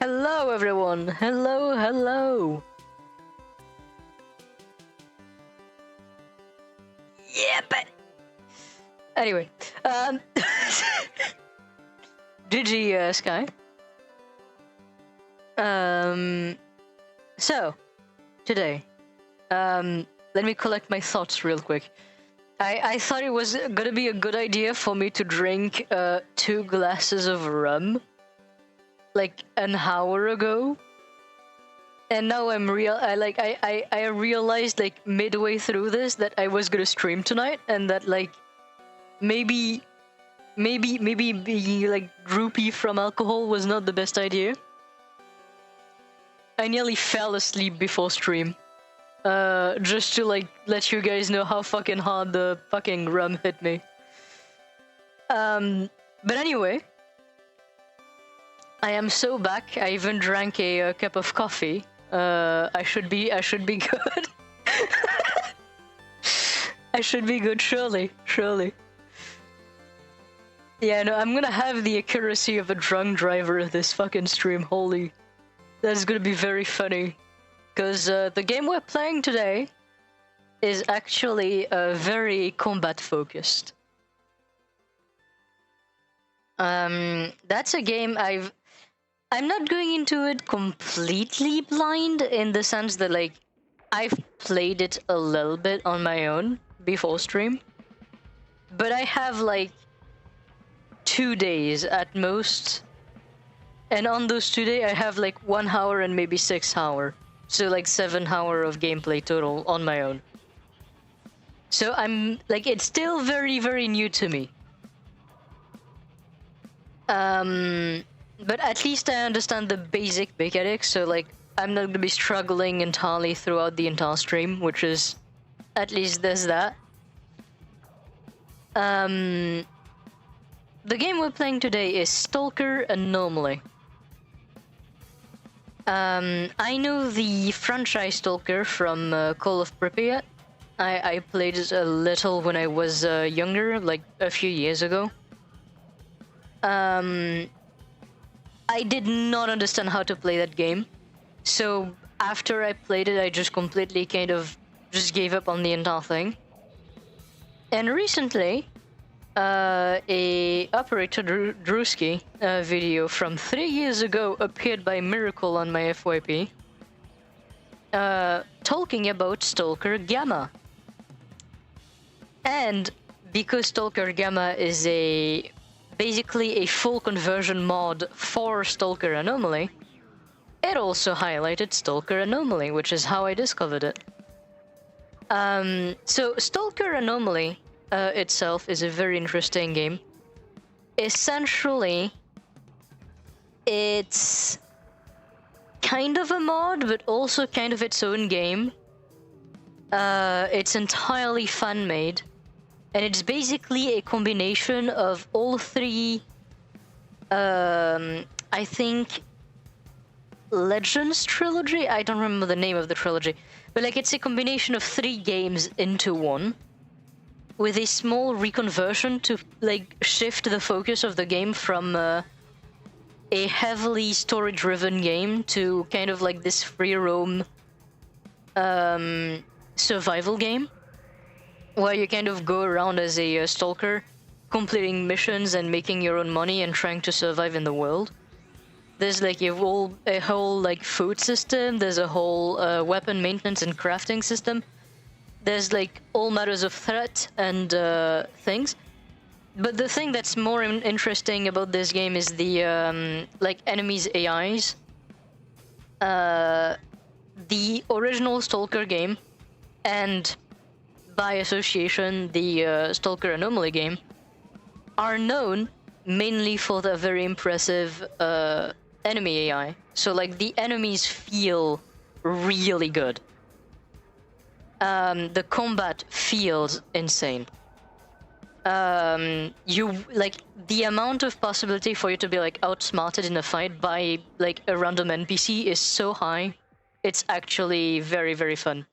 Hello everyone! Hello, hello! Yeah, but... Anyway, GG, Sky. So, today. Let me collect my thoughts real quick. I thought it was gonna be a good idea for me to drink 2 glasses of rum like an hour ago. And now I realized like midway through this that I was gonna stream tonight and that like maybe being like droopy from alcohol was not the best idea. I nearly fell asleep before stream. Just to like let you guys know how fucking hard the fucking rum hit me. But anyway, I am so back. I even drank a cup of coffee. I should be good. I should be good, surely. Yeah, no, I'm gonna have the accuracy of a drunk driver this fucking stream. Holy, that's gonna be very funny. Because the game we're playing today is actually very combat focused. That's a game I'm not going into it completely blind in the sense that like I've played it a little bit on my own before stream, but I have like 2 days at most, and on those 2 days I have like 1 hour and maybe 6 hours. So like 7 hours of gameplay total on my own. So I'm like, it's still very, very new to me. But at least I understand the basic mechanics, so like I'm not gonna be struggling entirely throughout the entire stream, which is, at least there's that. The game we're playing today is S.T.A.L.K.E.R Anomaly. I know the franchise S.T.A.L.K.E.R from Call of Pripyat. I played it a little when I was younger, like a few years ago. I did not understand how to play that game, so after I played it, I just completely kind of just gave up on the entire thing. And recently, a Operator Drewski video from 3 years ago appeared by miracle on my FYP, talking about S.T.A.L.K.E.R Gamma. And because S.T.A.L.K.E.R Gamma is basically a full conversion mod for S.T.A.L.K.E.R Anomaly, it also highlighted S.T.A.L.K.E.R Anomaly, which is how I discovered it. So S.T.A.L.K.E.R Anomaly itself is a very interesting game. Essentially, it's kind of a mod, but also kind of its own game. It's entirely fan-made, and it's basically a combination of all 3, I think, Legends trilogy? I don't remember the name of the trilogy, but like it's a combination of 3 games into one, with a small reconversion to like shift the focus of the game from a heavily story-driven game to kind of like this free roam survival game, where you kind of go around as a stalker, completing missions and making your own money and trying to survive in the world. There's like a whole like food system. There's a whole weapon maintenance and crafting system. There's like all matters of threat and things. But the thing that's more interesting about this game is the like enemies' AIs. The original S.T.A.L.K.E.R game, and by association the S.T.A.L.K.E.R Anomaly game, are known mainly for their very impressive enemy AI. So like the enemies feel really good. The combat feels insane. You like the amount of possibility for you to be like outsmarted in a fight by like a random NPC is so high. It's actually very, very fun.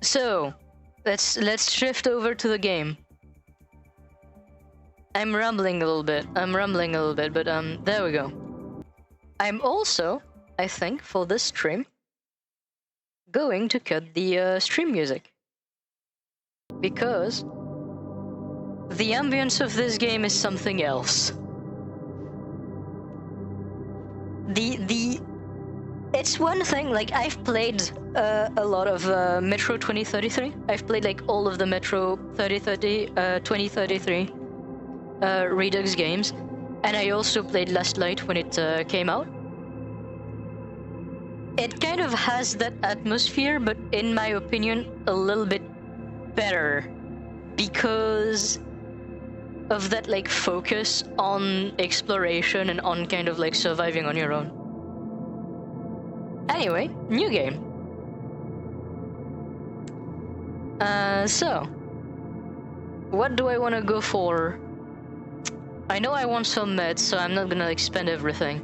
So let's shift over to the game. I'm rambling a little bit, but there we go. I'm also, I think, for this stream, going to cut the stream music. Because the ambience of this game is something else. it's one thing. Like I've played a lot of Metro 2033. I've played like all of the Metro 2033 Redux games, and I also played Last Light when it came out. It kind of has that atmosphere, but in my opinion, a little bit better because of that like focus on exploration and on kind of like surviving on your own. Anyway, new game. So what do I want to go for? I know I want some meds, so I'm not gonna like spend everything.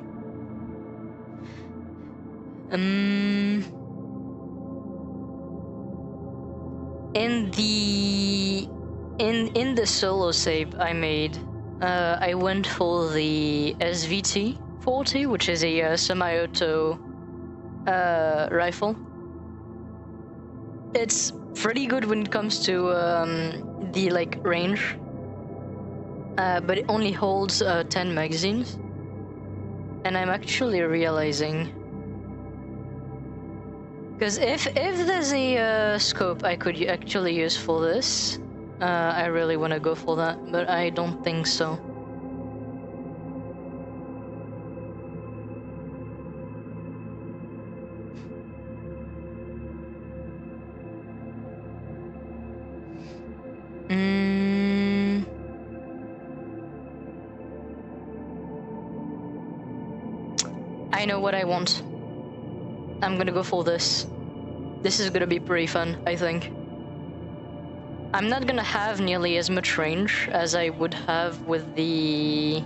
In the solo save I made, I went for the SVT 40, which is a semi-auto rifle. It's pretty good when it comes to the like range, but it only holds 10 magazines. And I'm actually realizing, because if there's a scope I could actually use for this, I really want to go for that, but I don't think so. I know what I want. I'm gonna go for this. This is gonna be pretty fun, I think. I'm not gonna have nearly as much range as I would have with the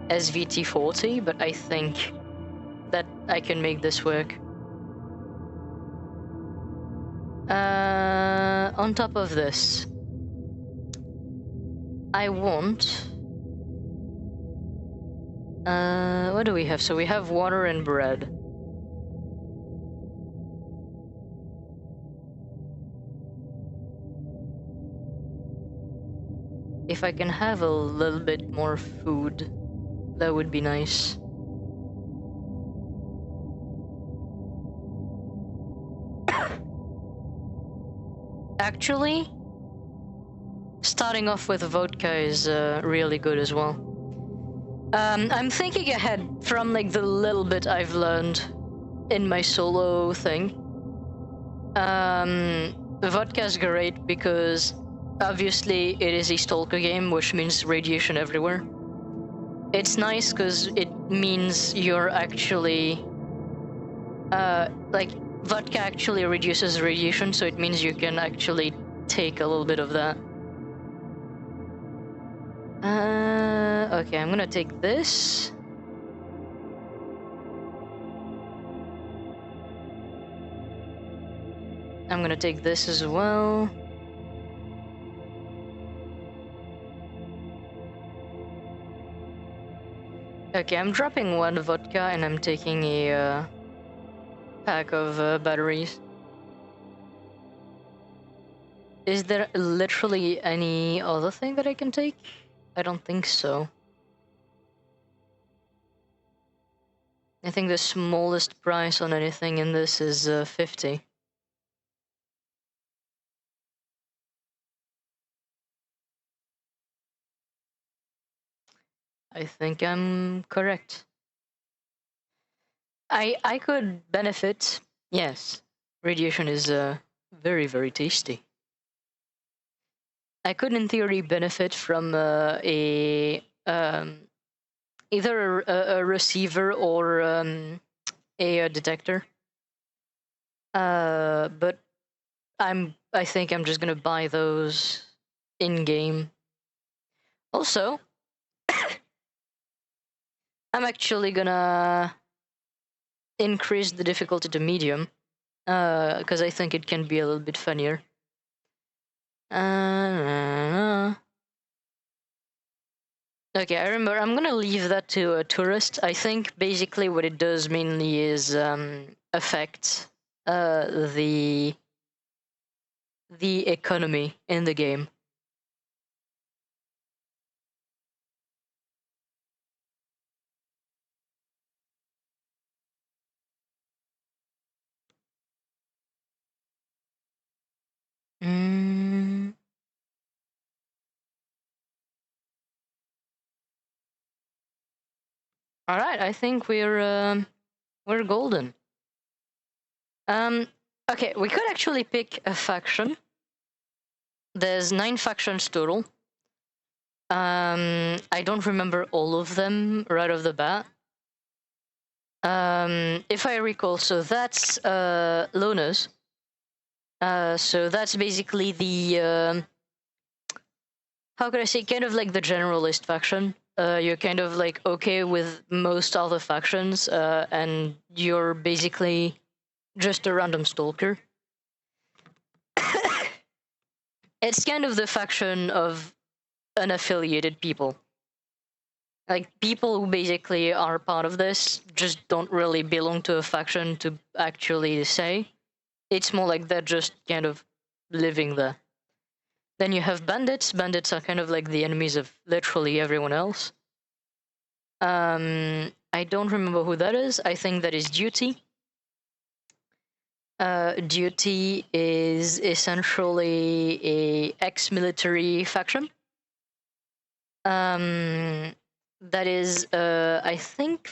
SVT-40, but I think that I can make this work. On top of this, I want... what do we have? So we have water and bread. If I can have a little bit more food, that would be nice. Actually, starting off with vodka is really good as well. I'm thinking ahead from like the little bit I've learned in my solo thing. Vodka is great because obviously it is a S.T.A.L.K.E.R game, which means radiation everywhere. It's nice because it means you're actually like vodka actually reduces radiation, so it means you can actually take a little bit of that. Okay, I'm gonna take this. I'm gonna take this as well. Okay, I'm dropping one vodka and I'm taking a pack of batteries. Is there literally any other thing that I can take? I don't think so. I think the smallest price on anything in this is 50. I think I'm correct. I could benefit. Yes, radiation is very, very tasty. I could, in theory, benefit from either a receiver or a detector. But I think I'm just gonna buy those in game. Also, I'm actually gonna increase the difficulty to medium, because I think it can be a little bit funnier. Okay, I remember. I'm gonna leave that to a tourist. I think basically what it does mainly is affect the economy in the game. All right, I think we're golden. Okay, we could actually pick a faction. There's 9 factions total. I don't remember all of them right off the bat. If I recall, so that's loners. So that's basically the how could I say, kind of like the generalist faction. You're kind of like okay with most other factions, and you're basically just a random stalker. It's kind of the faction of unaffiliated people. Like, people who basically are part of this just don't really belong to a faction to actually say. It's more like they're just kind of living there. Then you have bandits. Bandits are kind of like the enemies of literally everyone else. I don't remember who that is. I think that is Duty. Duty is essentially a ex-military faction. That is, I think,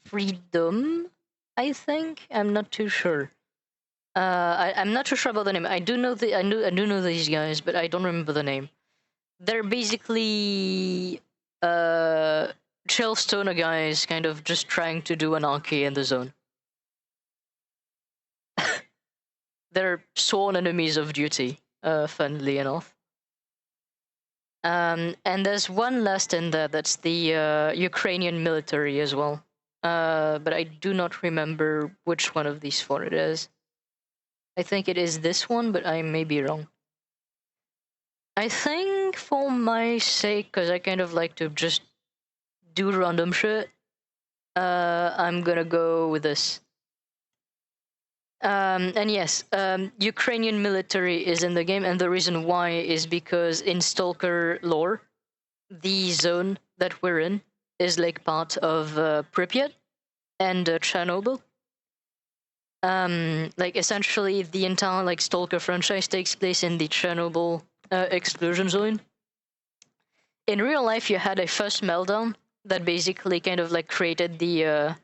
Freedom. I think, I'm not too sure. I'm not too sure about the name. I do know I do know these guys, but I don't remember the name. They're basically chill stoner guys, kind of just trying to do anarchy in the zone. They're sworn enemies of Duty, funnily enough. And there's one last in there that's the Ukrainian military as well. But I do not remember which one of these 4 it is. I think it is this one, but I may be wrong. I think for my sake, because I kind of like to just do random shit, I'm gonna go with this. And yes, Ukrainian military is in the game, and the reason why is because in S.T.A.L.K.E.R lore, the zone that we're in is like part of Pripyat and Chernobyl. Like, essentially the entire like S.T.A.L.K.E.R franchise takes place in the Chernobyl exclusion zone. In real life, you had a first meltdown that basically kind of like created the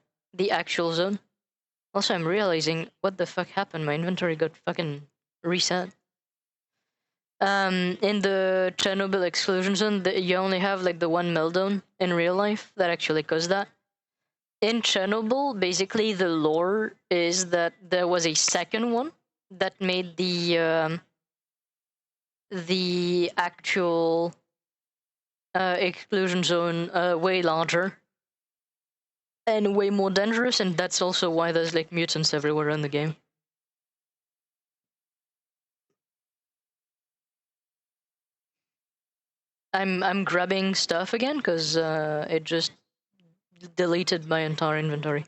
actual zone. Also, I'm realizing what the fuck happened. My inventory got fucking reset. In the Chernobyl exclusion zone, you only have like the one meltdown in real life that actually caused that. In Chernobyl, basically the lore is that there was a second one that made the actual exclusion zone way larger and way more dangerous, and that's also why there's like mutants everywhere in the game. I'm grabbing stuff again because it just deleted my entire inventory.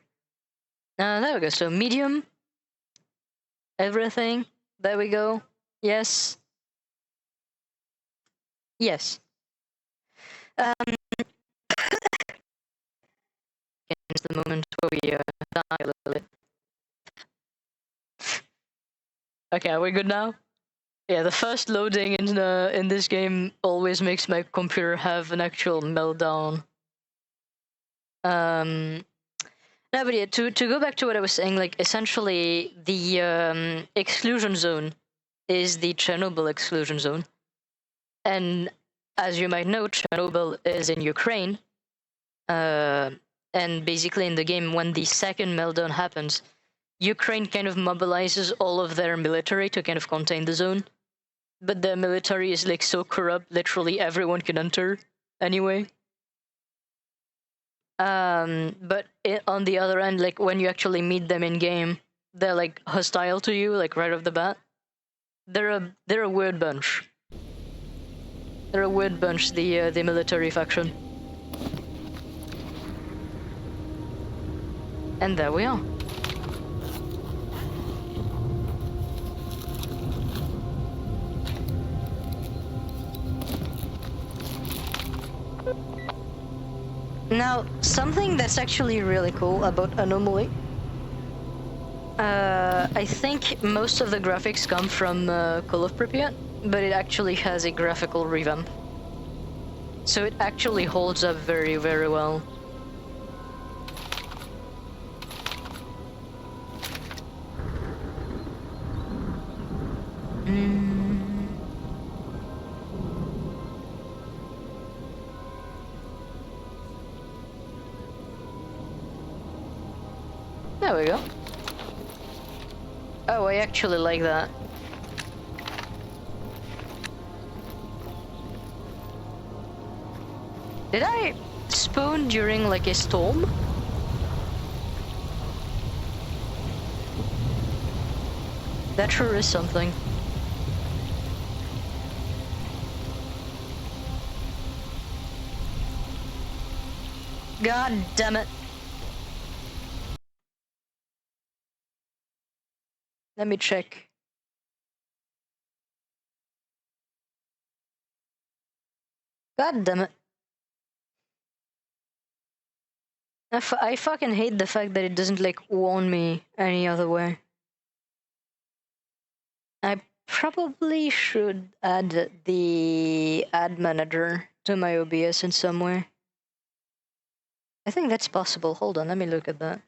There we go. So medium, everything. There we go. Yes. Yes. It's the moment where we die a little bit. Okay, are we good now? Yeah, the first loading in this game always makes my computer have an actual meltdown. No, but yeah, to go back to what I was saying, like, essentially the exclusion zone is the Chernobyl exclusion zone. And as you might know, Chernobyl is in Ukraine. And basically in the game, when the second meltdown happens, Ukraine kind of mobilizes all of their military to kind of contain the zone. But the military is like so corrupt, literally everyone can enter anyway. But on the other end, like, when you actually meet them in game, they're like hostile to you, like right off the bat. They're a weird bunch. They're a weird bunch, the military faction. And there we are. Now, something that's actually really cool about Anomaly, I think most of the graphics come from Call of Pripyat, but it actually has a graphical revamp. So it actually holds up very, very well. Mm. There we go. Oh, I actually like that. Did I spawn during like a storm? That sure is something. God damn it. Let me check. God damn it. I fucking hate the fact that it doesn't like warn me any other way. I probably should add the ad manager to my OBS in some way. I think that's possible. Hold on, let me look at that.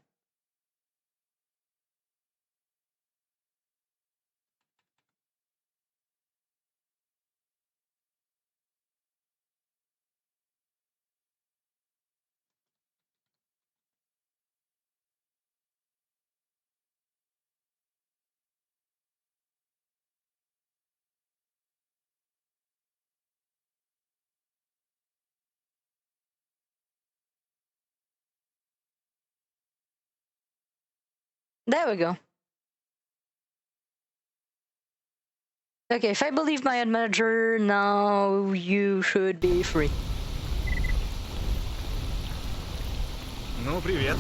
There we go. Okay, if I believe my ad manager, now you should be free. Ну, привет.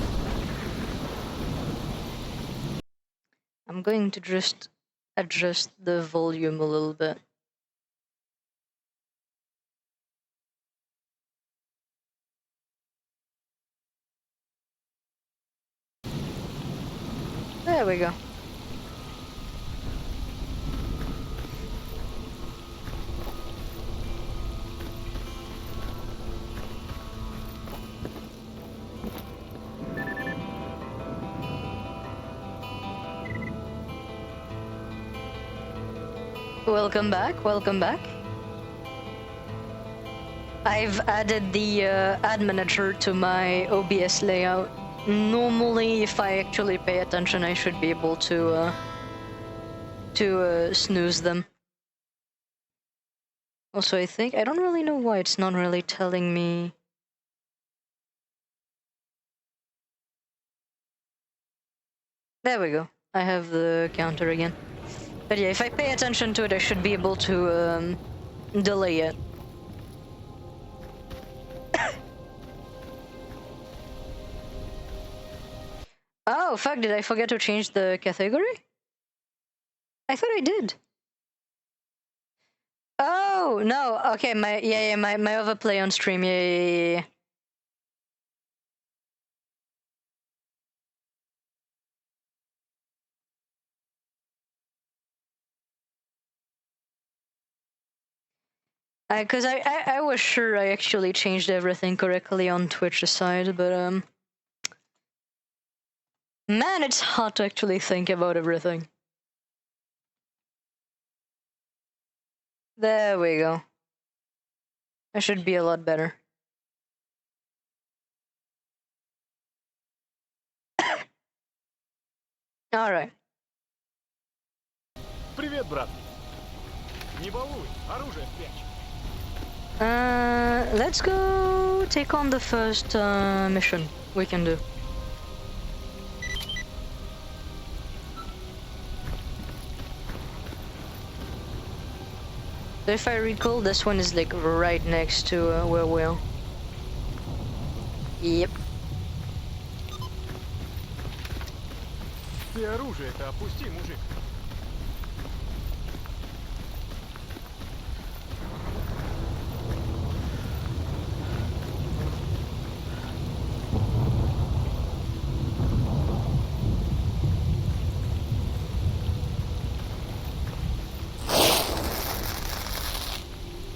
I'm going to just adjust the volume a little bit. There we go. Welcome back, welcome back. I've added the ad manager to my OBS layout. Normally, if I actually pay attention, I should be able to snooze them. Also, I don't really know why it's not really telling me. There we go. I have the counter again. But yeah, if I pay attention to it, I should be able to delay it. Oh, fuck, did I forget to change the category? I thought I did. Oh, no, okay, my overplay on stream, yeah. Cause I was sure I actually changed everything correctly on Twitch's side, but man, it's hard to actually think about everything. There we go. I should be a lot better. Alright. Привет, брат. Не балуй, оружие спрячь. Let's go take on the first mission we can do. So if I recall, this one is like right next to where we are. Yep. Ты оружие-то опусти, мужик.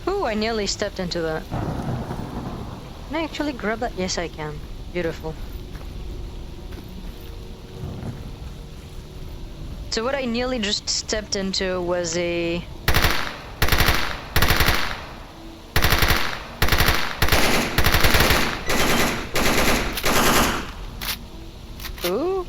Ooh, I nearly stepped into that. Can I actually grab that? Yes, I can. Beautiful. So what I nearly just stepped into was a... Ooh?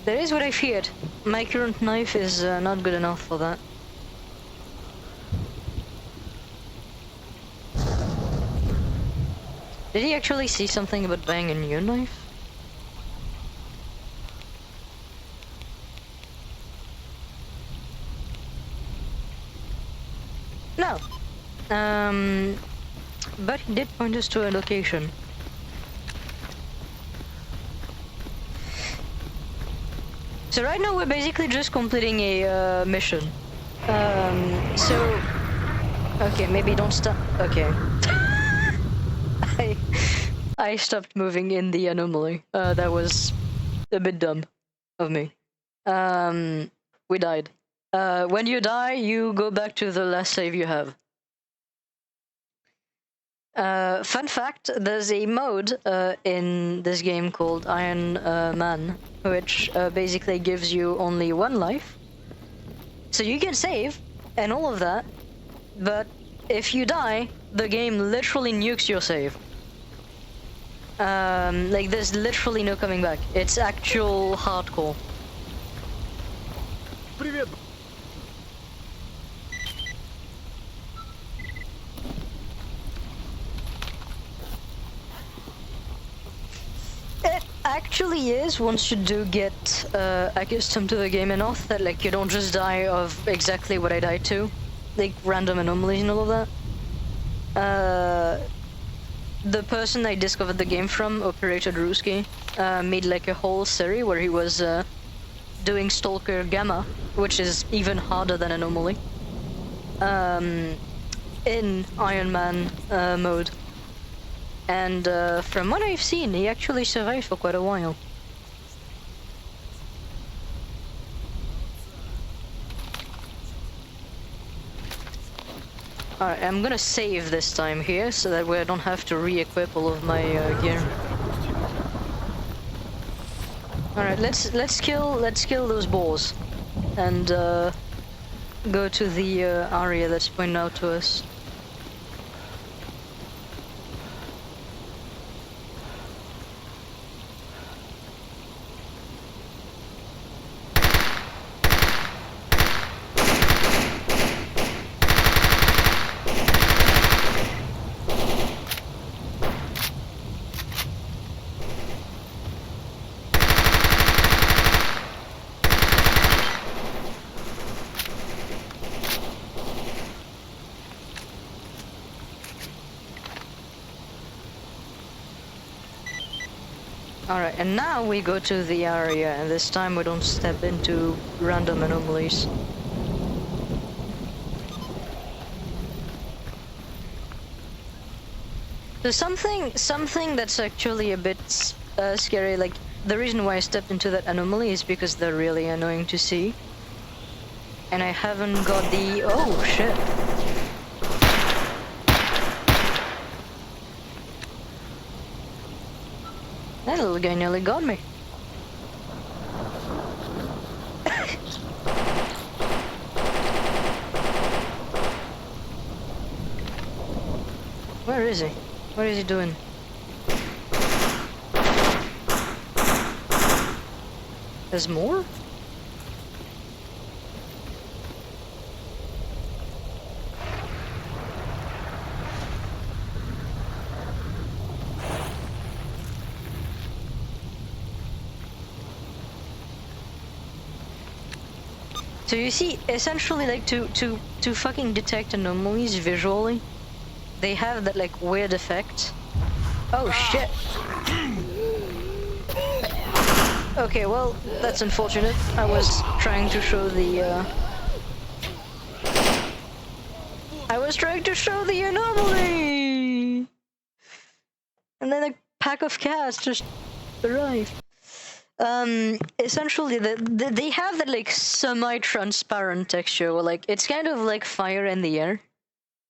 That is what I feared. My current knife is not good enough for that. Did he actually see something about buying a new knife? No. But he did point us to a location. So right now we're basically just completing a mission. So... Okay, maybe don't stop... Okay. I stopped moving in the anomaly. That was a bit dumb of me. We died. When you die, you go back to the last save you have. Fun fact, there's a mode in this game called Iron Man, which basically gives you only one life. So you can save, and all of that, but if you die, the game literally nukes your save. Like, there's literally no coming back. It's actual hardcore. Привет. It actually is, once you do get accustomed to the game enough, that like you don't just die of exactly what I died to, like random anomalies and all of that. The person I discovered the game from, Operator Drewski, made like a whole series where he was doing S.T.A.L.K.E.R Gamma, which is even harder than Anomaly, in Iron Man mode. And from what I've seen, he actually survived for quite a while. Alright, I'm gonna save this time here, so that way I don't have to re-equip all of my gear. Alright, let's kill those balls, and go to the area that's pointed out to us. Alright, and now we go to the area, and this time we don't step into random anomalies. So something that's actually a bit scary, like, the reason why I stepped into that anomaly is because they're really annoying to see. And I haven't got the... Oh, shit. That little guy nearly got me. Where is he? What is he doing? There's more? So you see, essentially, like, to fucking detect anomalies visually, they have that, like, weird effect. Oh, shit. Okay, well, that's unfortunate. I was trying to show the, I was trying to show the anomaly! And then a pack of cats just arrived. Essentially, they have that like semi-transparent texture, where like it's kind of like fire in the air,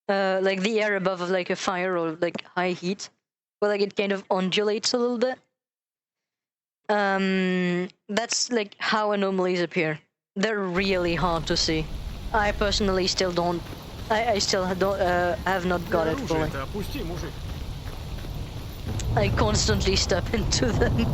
like the air above like a fire or like high heat, where like it kind of undulates a little bit. That's like how anomalies appear. They're really hard to see. I personally still don't. I still don't have not got it fully. Оружие-то опусти, мужик. I constantly step into them.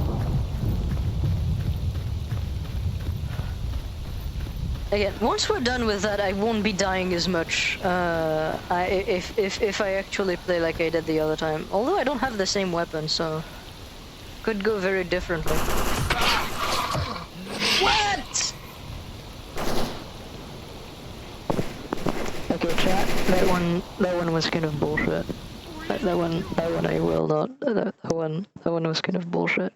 Again, once we're done with that, I won't be dying as much. If I actually play like I did the other time, although I don't have the same weapon, so could go very differently. What? Okay, chat. That one was kind of bullshit. That one I will not. That one was kind of bullshit.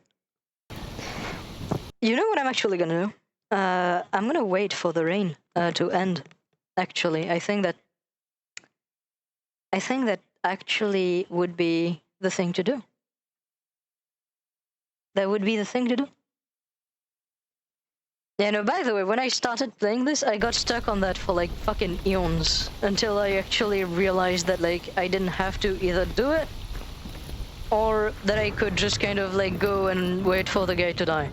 You know what I'm actually gonna do? I'm gonna wait for the rain to end. Actually, I think that actually would be the thing to do. That would be the thing to do. Yeah, no, by the way, when I started playing this, I got stuck on that for like fucking eons until I actually realized that like I didn't have to either do it or that I could just kind of like go and wait for the guy to die.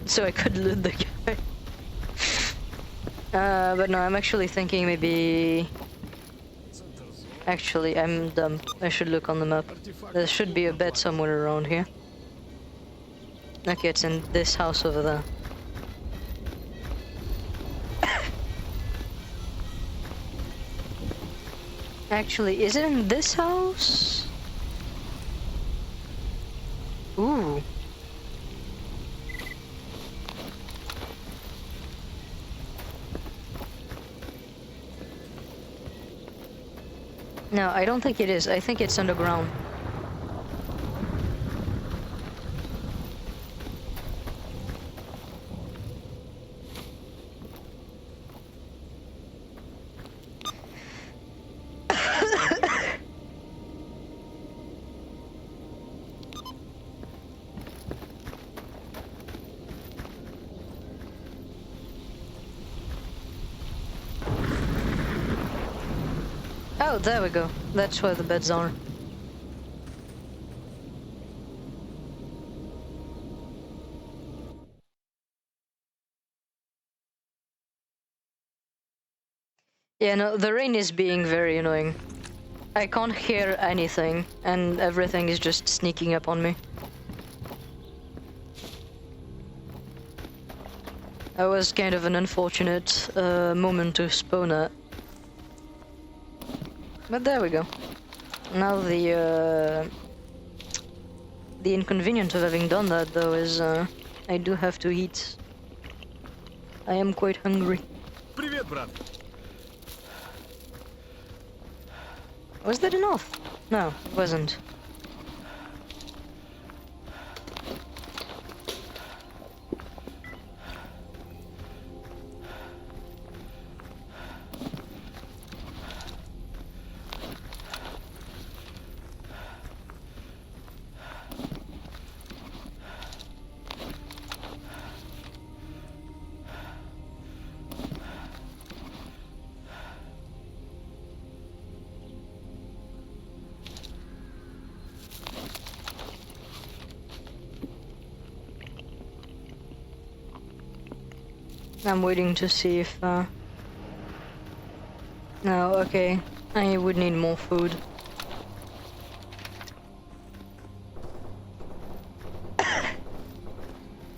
So I could loot the guy. But no, I'm actually thinking maybe... Actually, I'm dumb. I should look on the map. There should be a bed somewhere around here. Okay, it's in this house over there. Actually, is it in this house? Ooh. No, I don't think it is. I think it's underground. Oh, there we go. That's where the beds are. Yeah, no, the rain is being very annoying. I can't hear anything, and everything is just sneaking up on me. That was kind of an unfortunate moment to spawn at. But there we go. Now the inconvenience of having done that, though, is I do have to eat. I am quite hungry. Привет, брат. Was that enough? No, it wasn't. I'm waiting to see if, No, okay. I would need more food.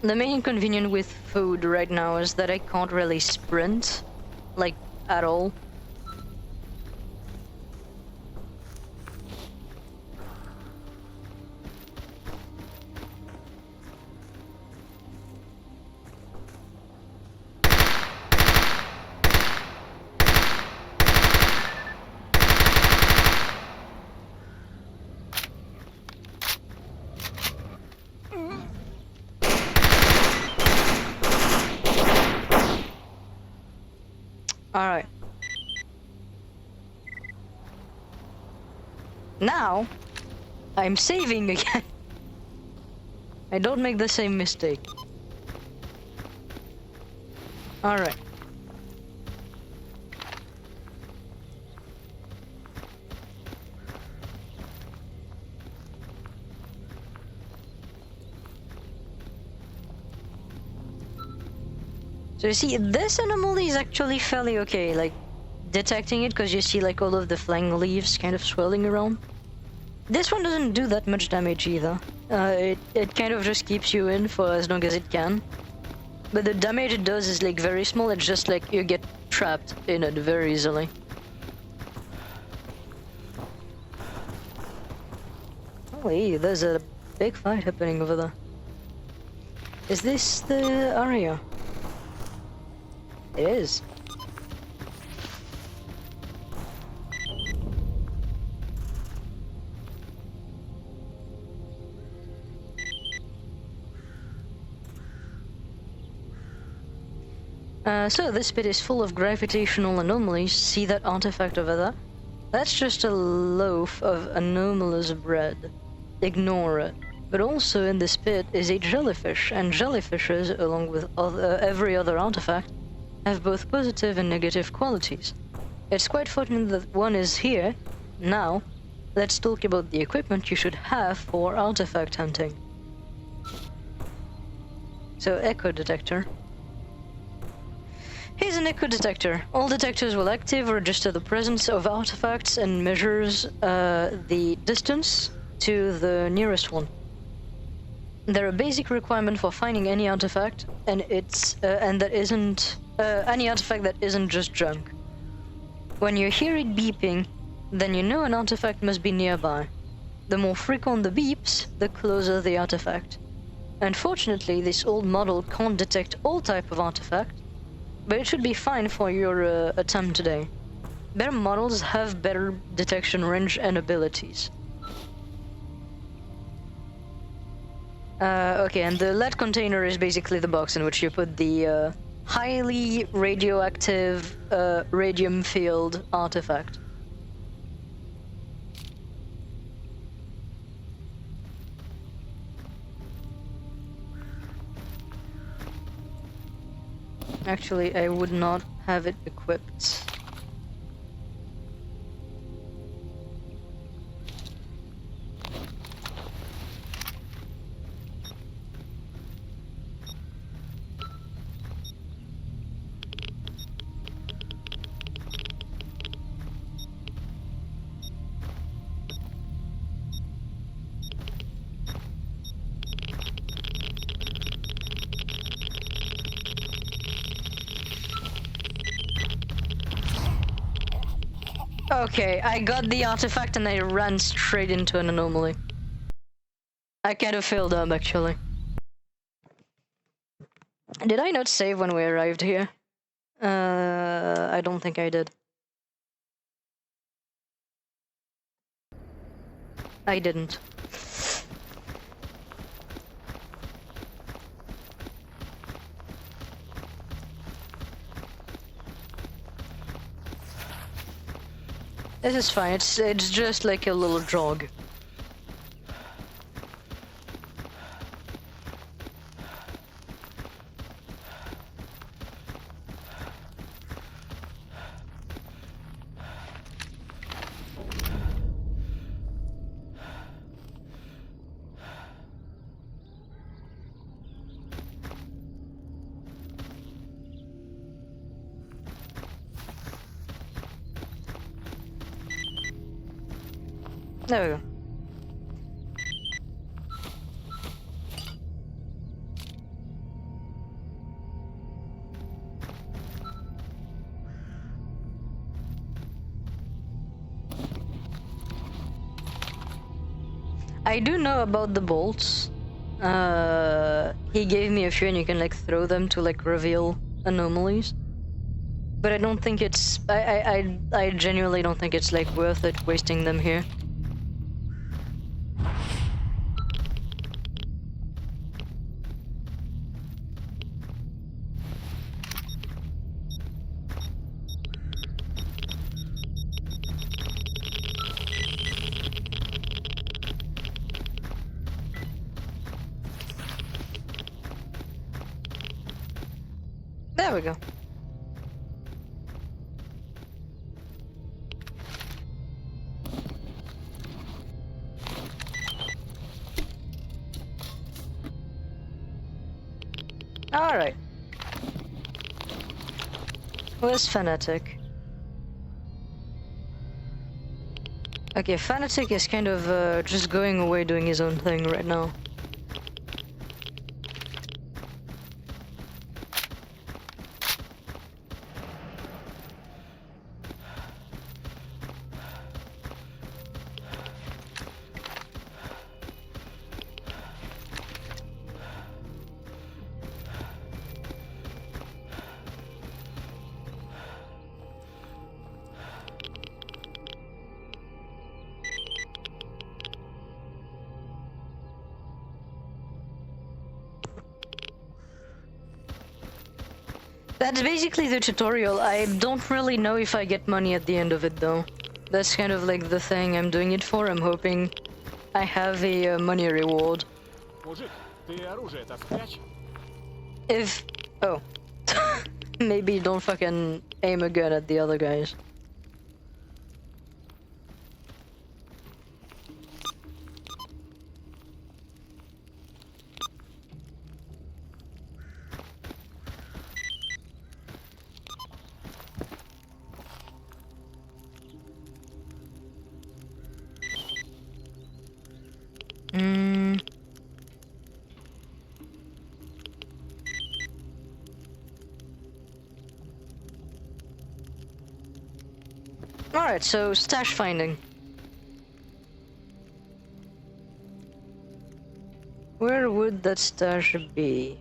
The main inconvenience with food right now is that I can't really sprint, like, at all. Alright. Now, I'm saving again. I don't make the same mistake. Alright. So you see, this anomaly is actually fairly okay, like, detecting it, because you see, like, all of the flying leaves kind of swirling around. This one doesn't do that much damage either. It kind of just keeps you in for as long as it can. But the damage it does is, like, very small, it's just, like, you get trapped in it very easily. Oh, hey, there's a big fight happening over there. Is this the area? It is. So this bit is full of gravitational anomalies. See that artifact over there? That's just a loaf of anomalous bread. Ignore it. But also in this pit is a jellyfish, and jellyfishes, along with every other artifact, have both positive and negative qualities. It's quite fortunate that one is here. Now, let's talk about the equipment you should have for artifact hunting. So, echo detector. Here's an echo detector. All detectors will active register the presence of artifacts and measures the distance to the nearest one. They're a basic requirement for finding any artifact, and that isn't any artifact that isn't just junk. When you hear it beeping, then you know an artifact must be nearby. The more frequent the beeps, the closer the artifact. Unfortunately, this old model can't detect all type of artifact, but it should be fine for your attempt today. Better models have better detection range and abilities. Okay, and the lead container is basically the box in which you put the highly radioactive radium-filled artifact. Actually, I would not have it equipped. Okay, I got the artifact and I ran straight into an anomaly. I kind of filled up, actually. Did I not save when we arrived here? I don't think I did. I didn't. This is fine, it's just like a little jog. There we go. I do know about the bolts. He gave me a few and you can like throw them to like reveal anomalies. But I don't think it's... I genuinely don't think it's like worth it wasting them here. There we go. Alright. Where's Fanatic? Okay, Fanatic is kind of just going away doing his own thing right now. That's basically the tutorial. I don't really know if I get money at the end of it though. That's kind of like the thing I'm doing it for. I'm hoping I have a money reward. Мужик, ты оружие-то спрячь. If... oh. Maybe don't fucking aim a gun at the other guys. Alright, so stash finding. Where would that stash be?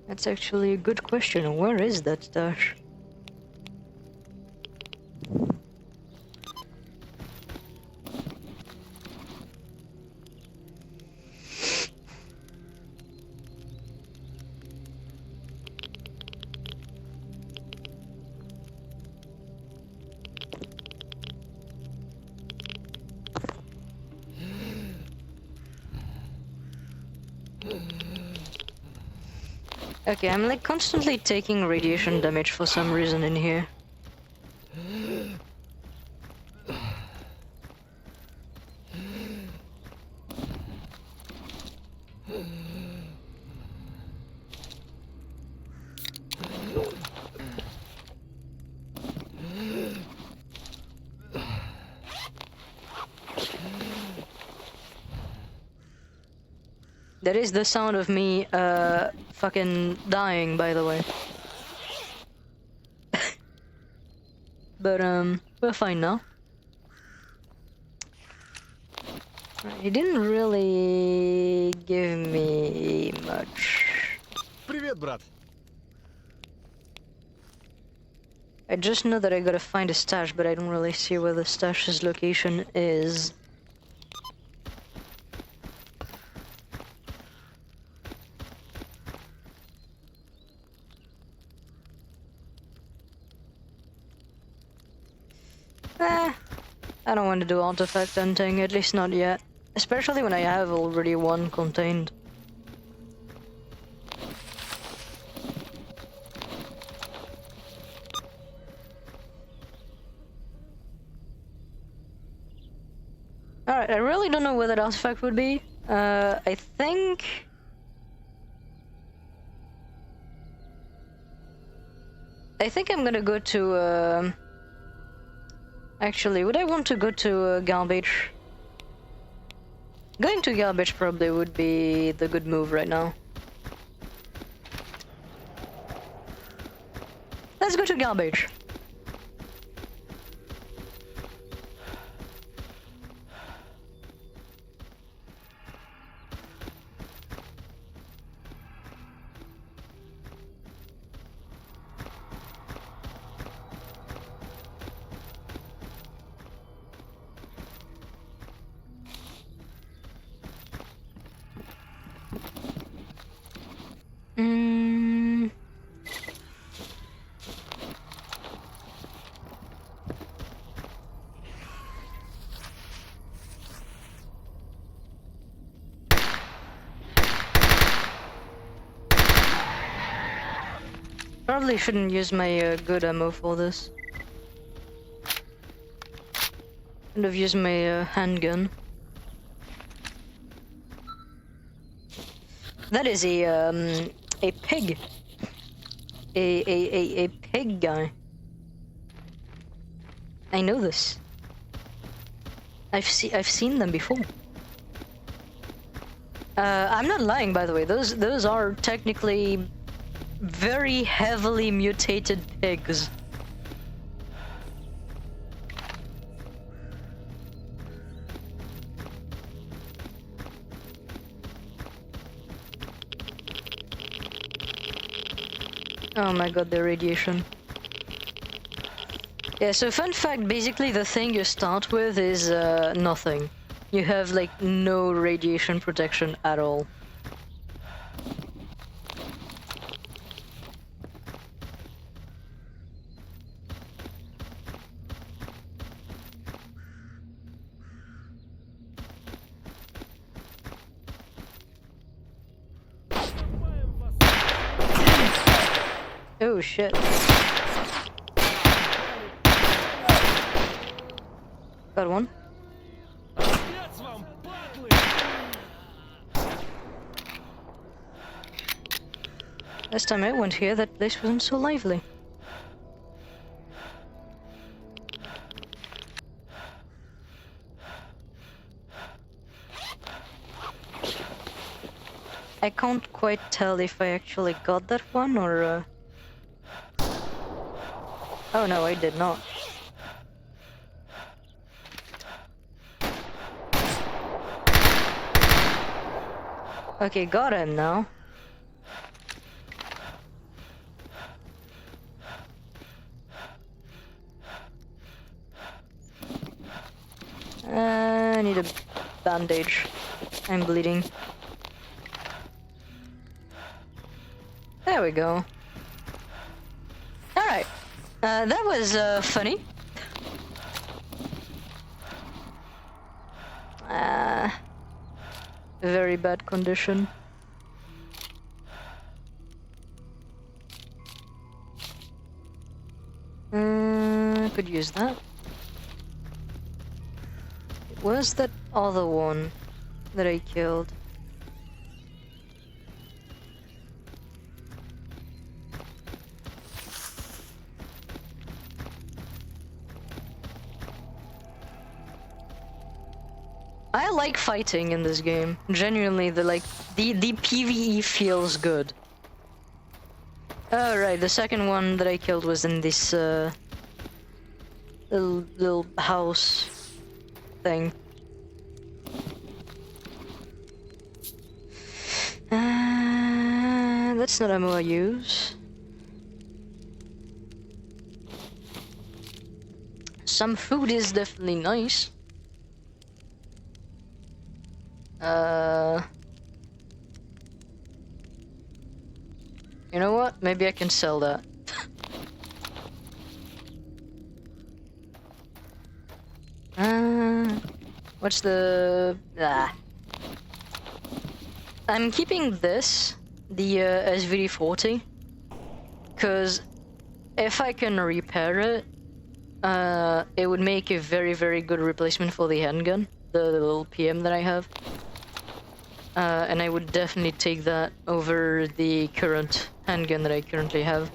That's actually a good question. Where is that stash? Okay, I'm like constantly taking radiation damage for some reason in here. That is the sound of me, fucking dying, by the way. But, we're fine now. He didn't really give me much. Привет, брат. I just know that I gotta find a stash, but I don't really see where the stash's location is. I don't want to do artifact hunting, at least not yet. Especially when I have already one contained. Alright, I really don't know where that artifact would be. I think... I'm gonna go to, Actually, would I want to go to garbage? Going to garbage probably would be the good move right now. Let's go to garbage. probably shouldn't use my good ammo for this. Should have used my handgun. That is a pig. A pig guy. I know this. I've seen them before. I'm not lying, by the way. Those are technically very heavily mutated pigs. Oh my god, the radiation. Yeah, so fun fact, basically the thing you start with is nothing. You have like no radiation protection at all. Oh shit. Got one. Last time I went here, that place wasn't so lively. I can't quite tell if I actually got that one or Oh no, I did not. Okay, got him now. I need a bandage. I'm bleeding. There we go. Alright. That was funny. Very bad condition. Could use that. Where's that other one that I killed? I like fighting in this game. Genuinely, the PvE feels good. Oh right, the second one that I killed was in this little house thing. That's not ammo I use. Some food is definitely nice. You know what? Maybe I can sell that. What's the... I'm keeping this, the SVD-40, because if I can repair it, it would make a very, very good replacement for the handgun, the little PM that I have. And I would definitely take that over the current handgun that I currently have.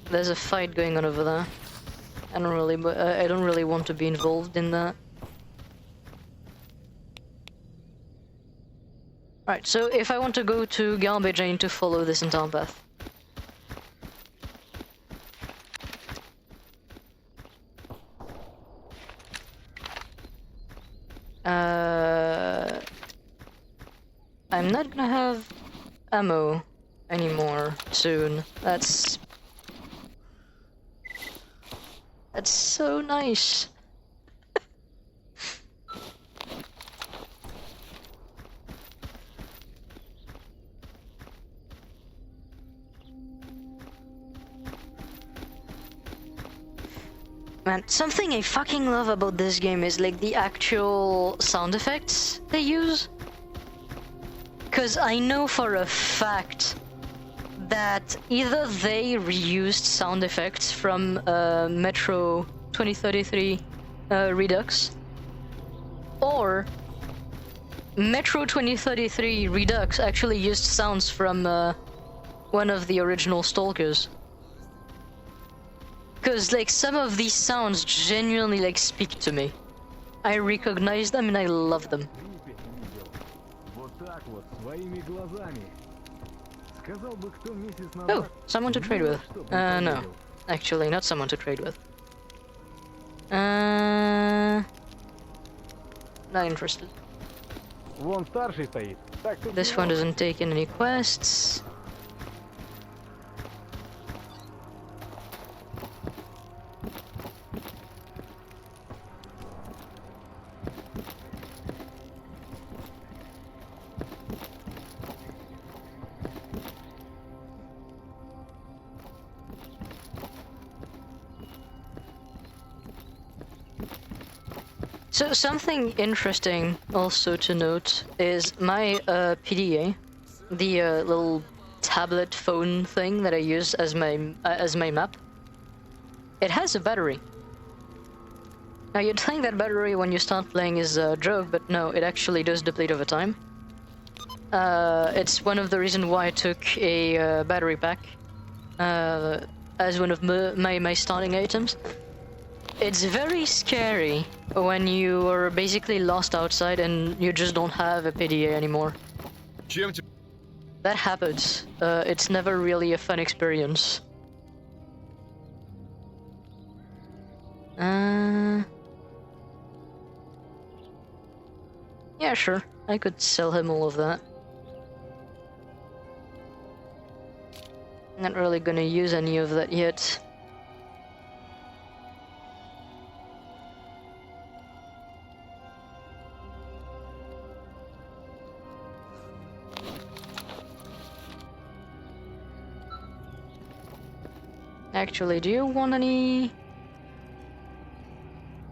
There's a fight going on over there. I don't really want to be involved in that. Alright, so if I want to go to garbage, I need to follow this entire path. I'm not gonna have ammo anymore soon. That's so nice. Man, something I fucking love about this game is like the actual sound effects they use. Because I know for a fact that either they reused sound effects from Metro 2033 Redux, or Metro 2033 Redux actually used sounds from one of the original Stalkers. Because like some of these sounds genuinely like speak to me. I recognize them and I love them. Oh, someone to trade with. No. Actually, not someone to trade with. Not interested. This one doesn't take in any quests. So something interesting also to note is my PDA, the little tablet phone thing that I use as my map. It has a battery. Now you'd think that battery when you start playing is a joke, but no, it actually does deplete over time. It's one of the reasons why I took a battery pack as one of my starting items. It's very scary when you are basically lost outside and you just don't have a PDA anymore. That happens. It's never really a fun experience. Yeah, sure. I could sell him all of that. Not really gonna use any of that yet. Actually, do you want any?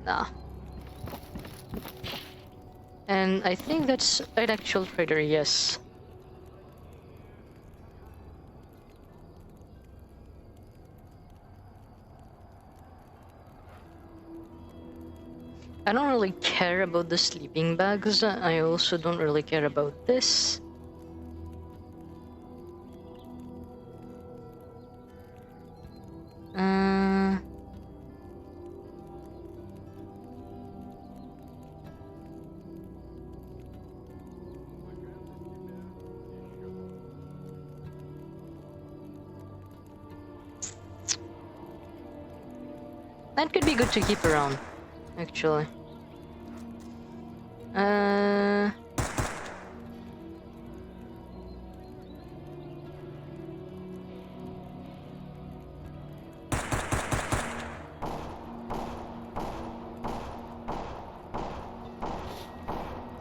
Nah. And I think that's an actual trader, yes. I don't really care about the sleeping bags. I also don't really care about this. That could be good to keep around, actually.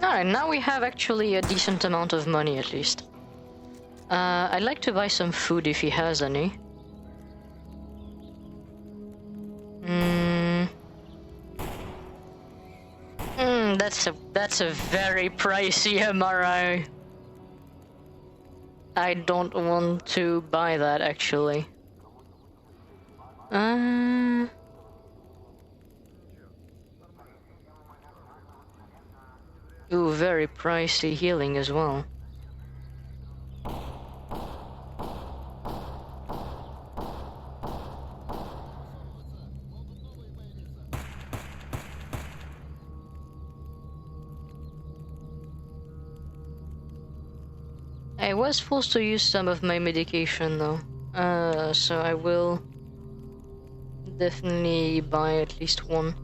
Alright, now we have actually a decent amount of money at least. I'd like to buy some food if he has any. That's a very pricey MRI. I don't want to buy that actually. Ooh, very pricey healing as well. I was forced to use some of my medication though, so I will definitely buy at least one.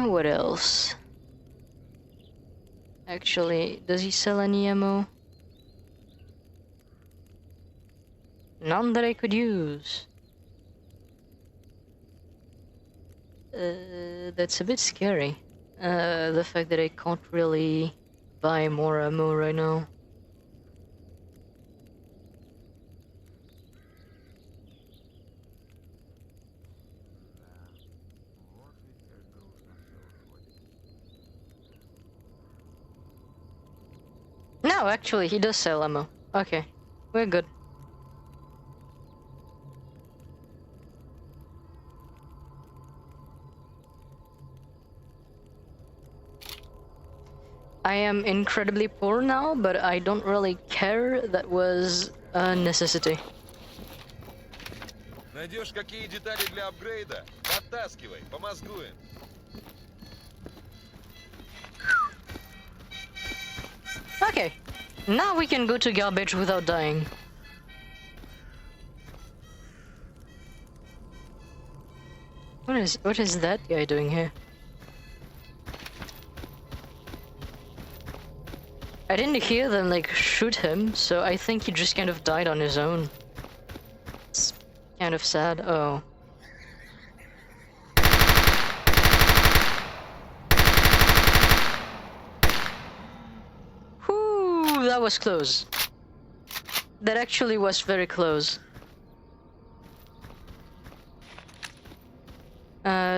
What else? Actually, does he sell any ammo? None that I could use. That's a bit scary. The fact that I can't really buy more ammo right now. Oh, actually, he does sell ammo. Okay, we're good. I am incredibly poor now, but I don't really care. That was a necessity. Найдешь какие детали для апгрейда? Подтаскивай, помозгуем. Okay, now we can go to garbage without dying. What is that guy doing here? I didn't hear them like shoot him, so I think he just kind of died on his own. It's kind of sad. Oh. Whoo, that was close. That actually was very close.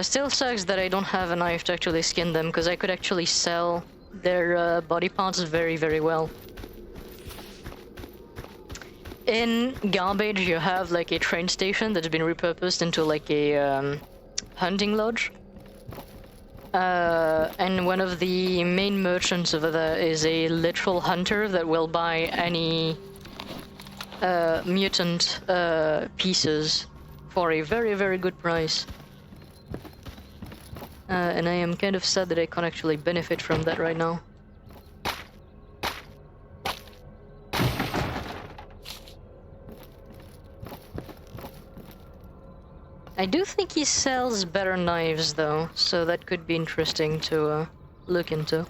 Still sucks that I don't have a knife to actually skin them, because I could actually sell their body parts very, very well. In garbage, you have like a train station that's been repurposed into like a hunting lodge. And one of the main merchants over there is a literal hunter that will buy any mutant pieces for a very, very good price. And I am kind of sad that I can't actually benefit from that right now. I do think he sells better knives though, so that could be interesting to look into.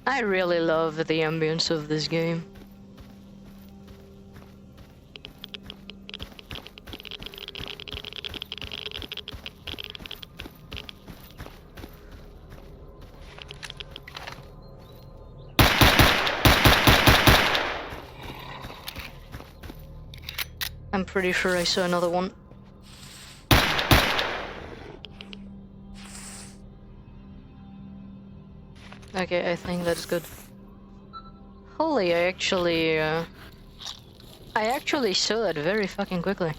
I really love the ambience of this game. I'm pretty sure I saw another one. Okay, I think that's good. Holy, I actually saw that very fucking quickly.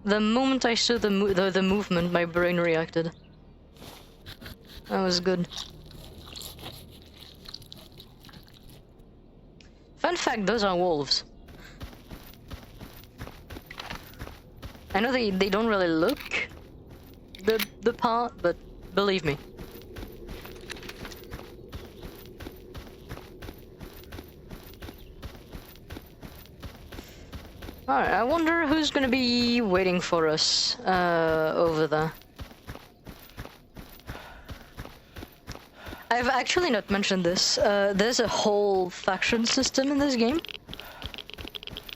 The moment I saw the movement, my brain reacted. That was good. Fun fact, those are wolves. I know they don't really look the part, but believe me. Alright, I wonder who's gonna be waiting for us over there. I've actually not mentioned this. There's a whole faction system in this game.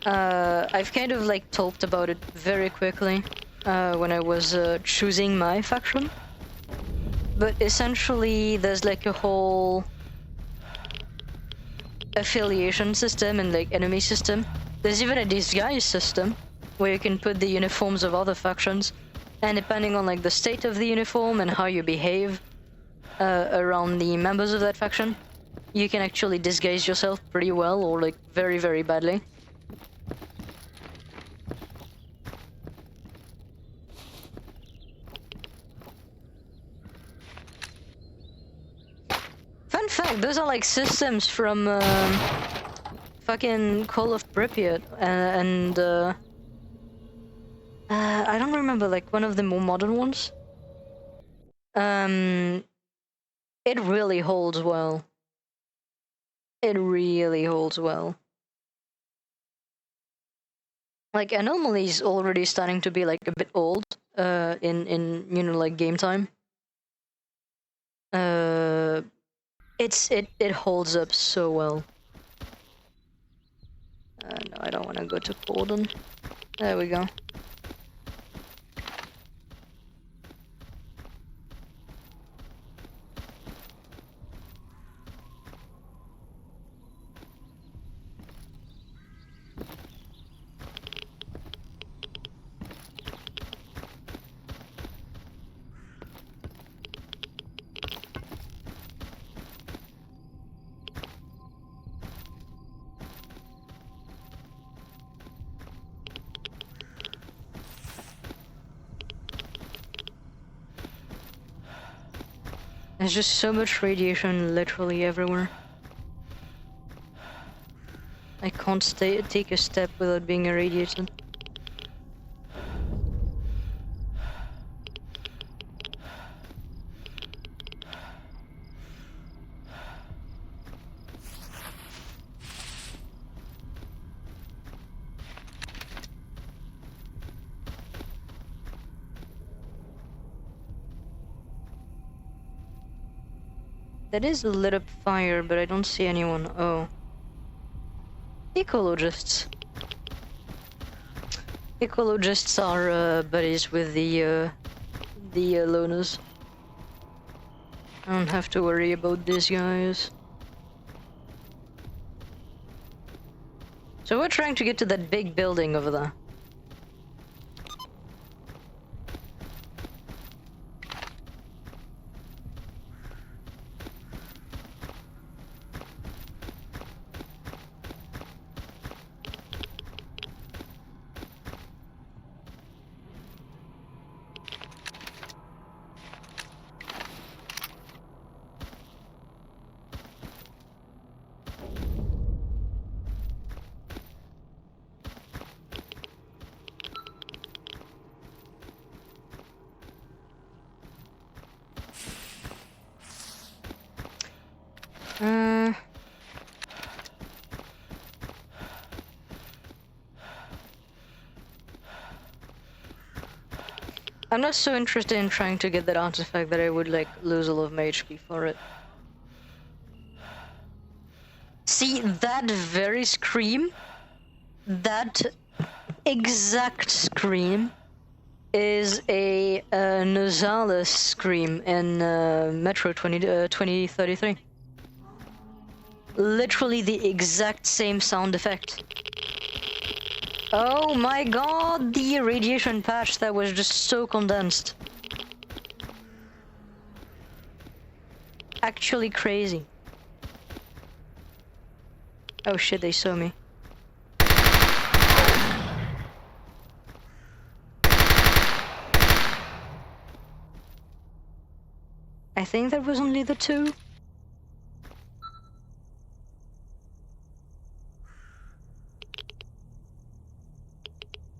I've kind of like talked about it very quickly when I was choosing my faction. But essentially, there's like a whole affiliation system and like enemy system. There's even a disguise system where you can put the uniforms of other factions, and depending on like the state of the uniform and how you behave around the members of that faction, you can actually disguise yourself pretty well or like very, very badly. Fun fact, those are like systems from fucking Call of Pripyat and I don't remember like one of the more modern ones. It really holds well. It really holds well. Like, Anomaly is already starting to be like a bit old in you know, like, game time. It holds up so well. No, I don't want to go to Corden. There we go. There's just so much radiation literally everywhere. I can't take a step without being irradiated. That is a lit up fire, but I don't see anyone. Oh. Ecologists. Ecologists are buddies with the loners. I don't have to worry about these guys. So we're trying to get to that big building over there. I'm not so interested in trying to get that artifact that I would like lose all of my HP for it. See, that very scream, that exact scream is a Nosalis scream in Metro 2033. Literally the exact same sound effect. Oh my god, the radiation patch that was just so condensed. Actually crazy. Oh shit, they saw me. I think that was only the two.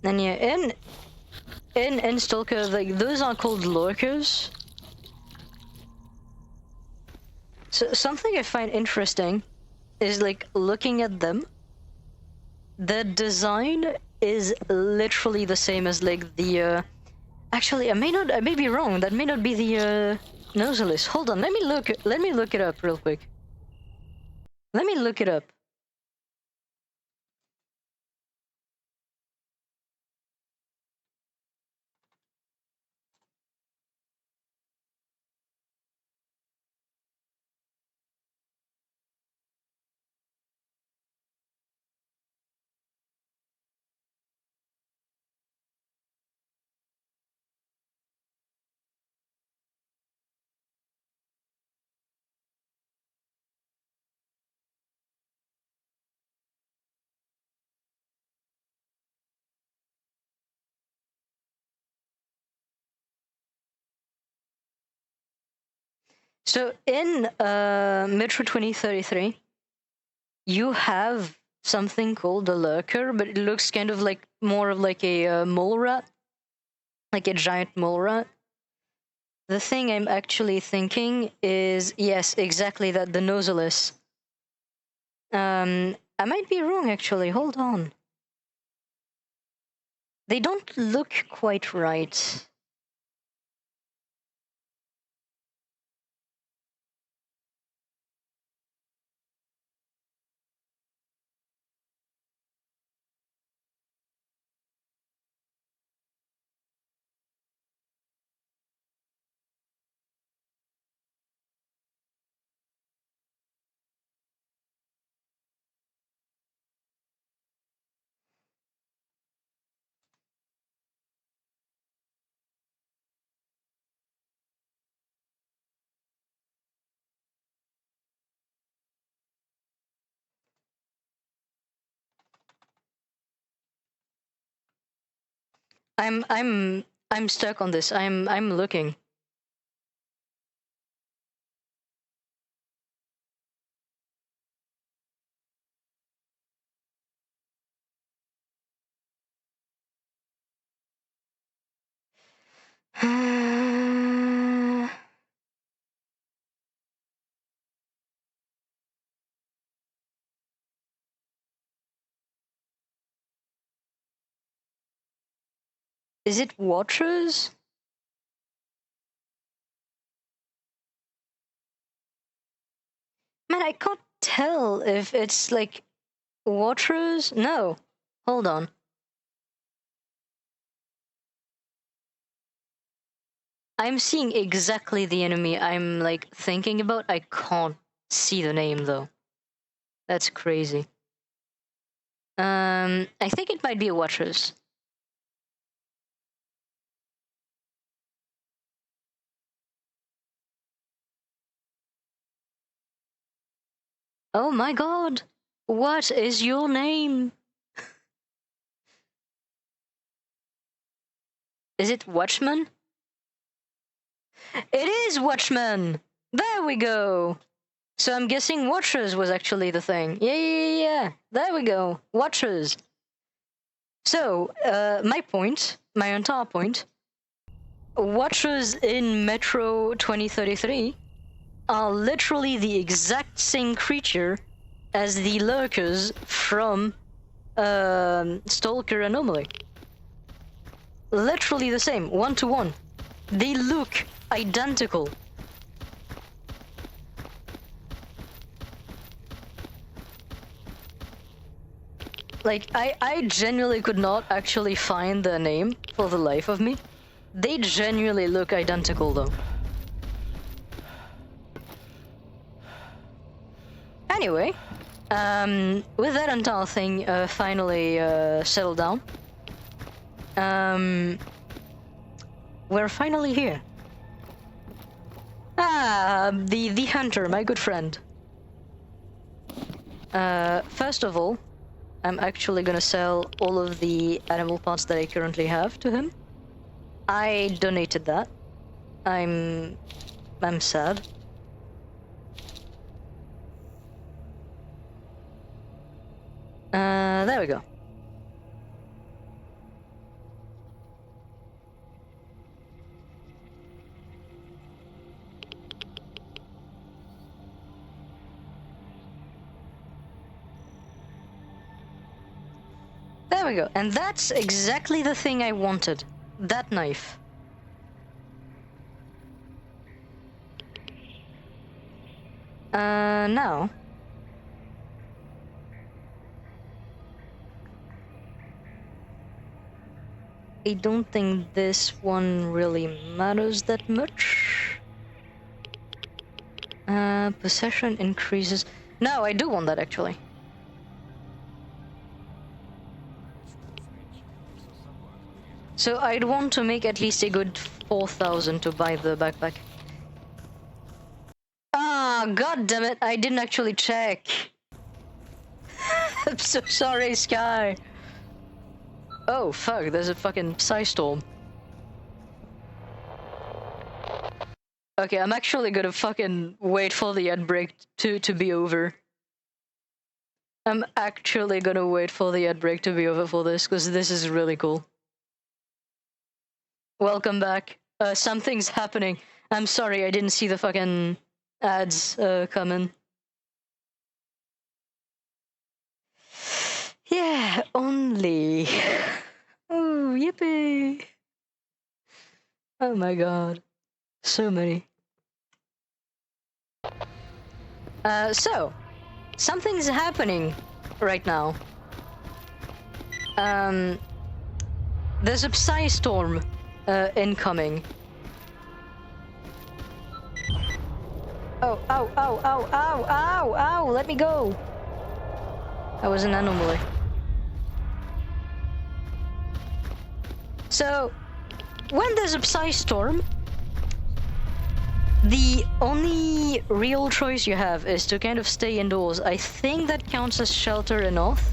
And yeah, in S.T.A.L.K.E.R, like, those are called lurkers. So something I find interesting is, like, looking at them. The design is literally the same as, like, the actually, I may be wrong. That may not be the Nosalis. Hold on, let me look it up real quick. Let me look it up. So in Metro 2033, you have something called a lurker, but it looks kind of like more of like a mole rat, like a giant mole rat. The thing I'm actually thinking is, yes, exactly that, the Nosalis. I might be wrong actually. Hold on. They don't look quite right. I'm stuck on this. I'm looking. Is it Watchers? Man, I can't tell if it's like Watchers. No, hold on. I'm seeing exactly the enemy I'm like thinking about. I can't see the name though. That's crazy. I think it might be Watchers. Oh my god! What is your name? Is it Watchman? It is Watchman! There we go! So I'm guessing Watchers was actually the thing. Yeah. There we go. Watchers. So, my entire point, Watchers in Metro 2033 are literally the exact same creature as the lurkers from S.T.A.L.K.E.R Anomaly. Literally the same, 1-to-1. They look identical. Like, I genuinely could not actually find their name for the life of me. They genuinely look identical, though. Anyway, with that entire thing finally settled down, we're finally here. The hunter, my good friend. First of all, I'm actually gonna sell all of the animal parts that I currently have to him. I donated that. I'm sad. There we go. There we go. And that's exactly the thing I wanted. That knife. Now. I don't think this one really matters that much. Possession increases. No, I do want that actually. So I'd want to make at least a good 4,000 to buy the backpack. Ah, god damn it, I didn't actually check. I'm so sorry, Sky. Oh, fuck, there's a fucking storm. Okay, I'm actually gonna fucking wait for the ad break to be over. I'm actually gonna wait for the ad break to be over for this, because this is really cool. Welcome back. Something's happening. I'm sorry, I didn't see the fucking ads coming. Yeah, only. Oh, Oh my god. So many. So, something's happening right now. There's a Psy-storm incoming. Oh, ow, ow, ow, ow, ow, ow, let me go! That was an anomaly. So, when there's a Psy-storm, the only real choice you have is to kind of stay indoors. I think that counts as shelter and oath.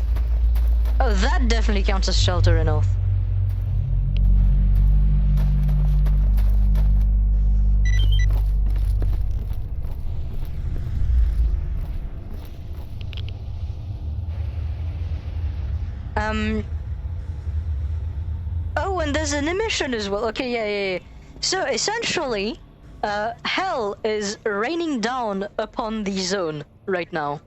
Oh, that definitely counts as shelter and oath. Oh, and there's an emission as well. Okay, yeah. So essentially, hell is raining down upon the zone right now.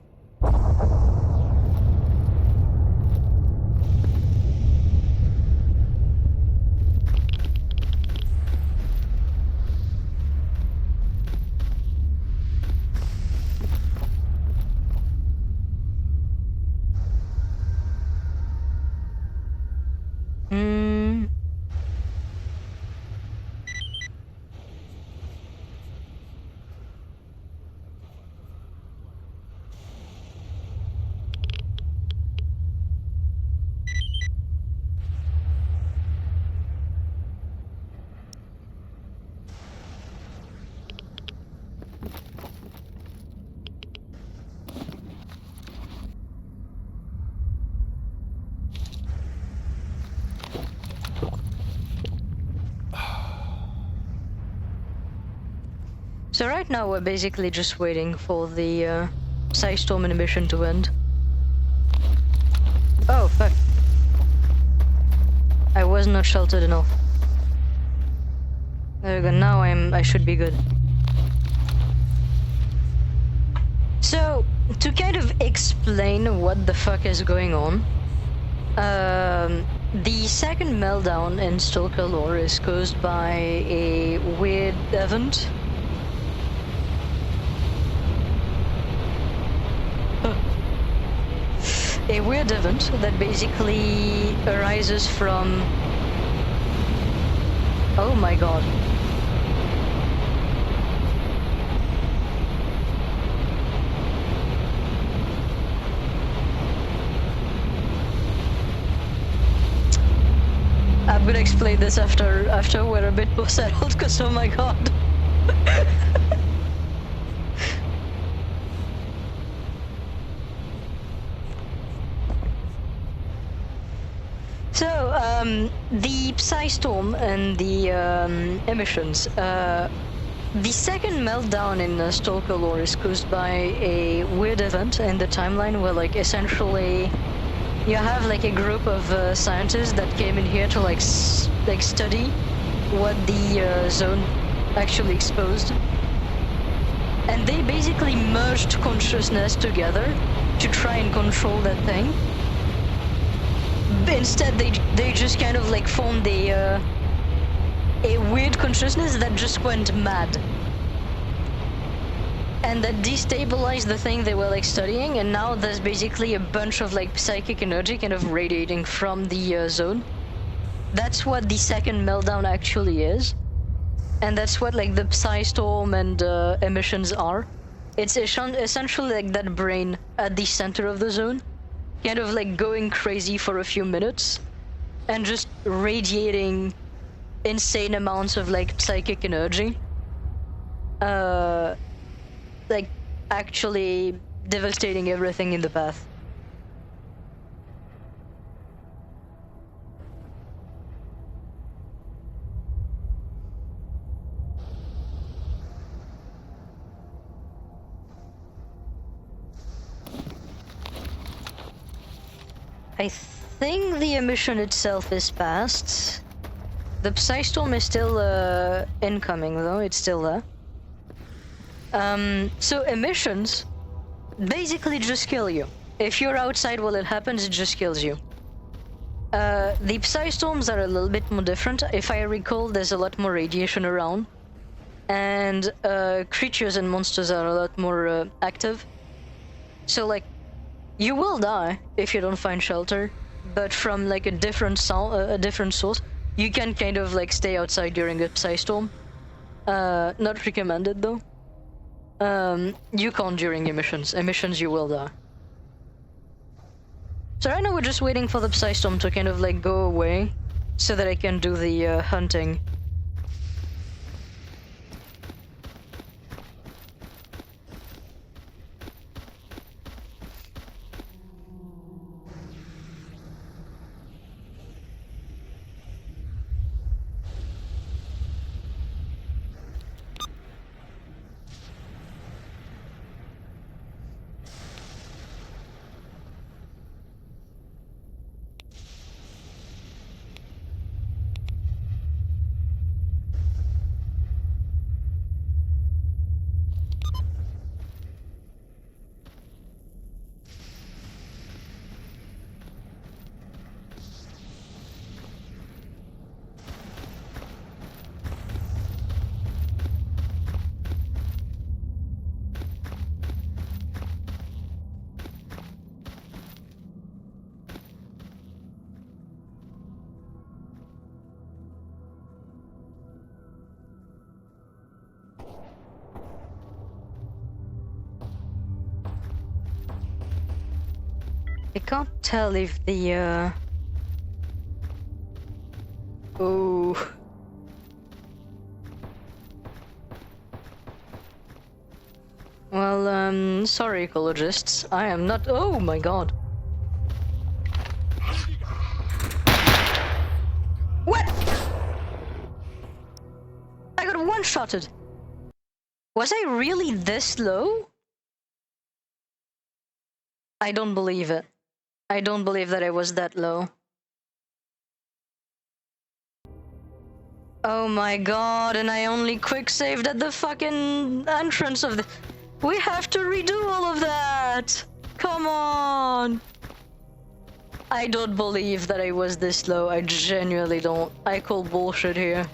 So right now we're basically just waiting for the Psy-storm emission to end. Oh, fuck. I was not sheltered enough. There we go, now I should be good. So, to kind of explain what the fuck is going on, the second meltdown in S.T.A.L.K.E.R lore is caused by a weird event. A weird event that basically arises from... Oh my god. I'm gonna explain this after we're a bit more settled, because oh my god. So, the Psy-storm and the emissions. The second meltdown in S.T.A.L.K.E.R lore is caused by a weird event in the timeline where, like, essentially you have like a group of scientists that came in here to like study what the zone actually exposed, and they basically merged consciousness together to try and control that thing. Instead, they just kind of like formed a weird consciousness that just went mad. And that destabilized the thing they were like studying, and now there's basically a bunch of like psychic energy kind of radiating from the zone. That's what the second meltdown actually is. And that's what like the Psy-storm and emissions are. It's essentially like that brain at the center of the zone, kind of like going crazy for a few minutes and just radiating insane amounts of like psychic energy. Like actually devastating everything in the path. I think the emission itself is past. The Psy-storm is still incoming though, it's still there. So emissions basically just kill you. If you're outside while it happens, it just kills you. The Psy storms are a little bit more different. If I recall, there's a lot more radiation around, and creatures and monsters are a lot more active. So like, you will die if you don't find shelter, but from like a different source, you can kind of like stay outside during a Psy storm. Not recommended though. You can't during emissions. Emissions, you will die. So right now we're just waiting for the Psy storm to kind of like go away, so that I can do the hunting. I can't tell if the oh. Well, sorry, ecologists. I am not. Oh my god. What? I got one-shotted. Was I really this low? I don't believe it. I don't believe that I was that low. Oh my god, and I only quick saved at the fucking entrance of the... We have to redo all of that! Come on! I don't believe that I was this low. I genuinely don't. I call bullshit here.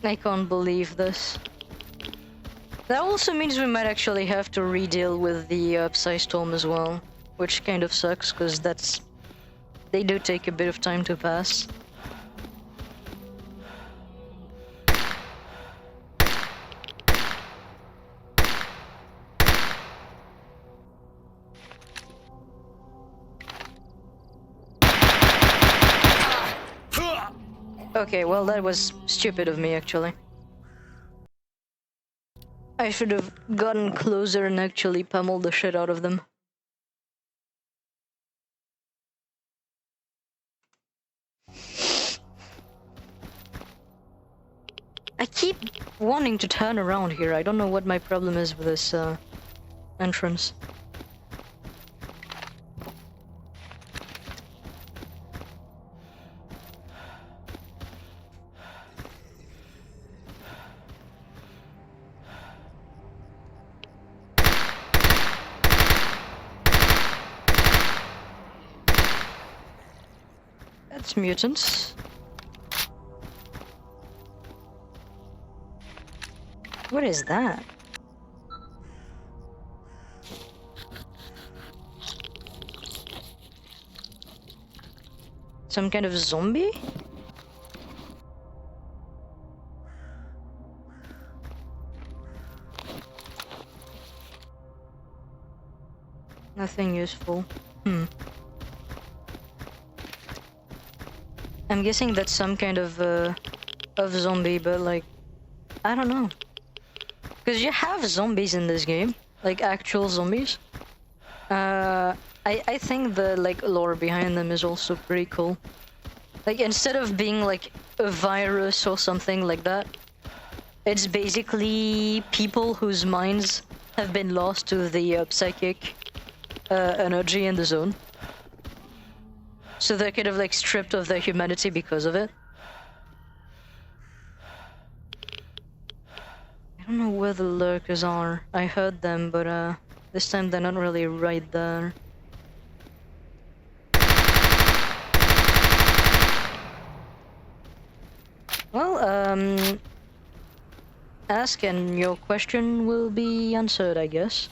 I can't believe this. That also means we might actually have to re-deal with the Psy storm as well, which kind of sucks, because that's... They do take a bit of time to pass. Okay, well that was stupid of me actually. I should have gotten closer and actually pummeled the shit out of them. I keep wanting to turn around here. I don't know what my problem is with this entrance. That's mutants. What is that? Some kind of zombie? Nothing useful. I'm guessing that's some kind of zombie, but like, I don't know. Because you have zombies in this game, like actual zombies. I think the like lore behind them is also pretty cool. Like instead of being like a virus or something like that, it's basically people whose minds have been lost to the psychic energy in the zone. So they're kind of like stripped of their humanity because of it. I don't know where the lurkers are. I heard them, but this time they're not really right there. Well, ask and your question will be answered, I guess.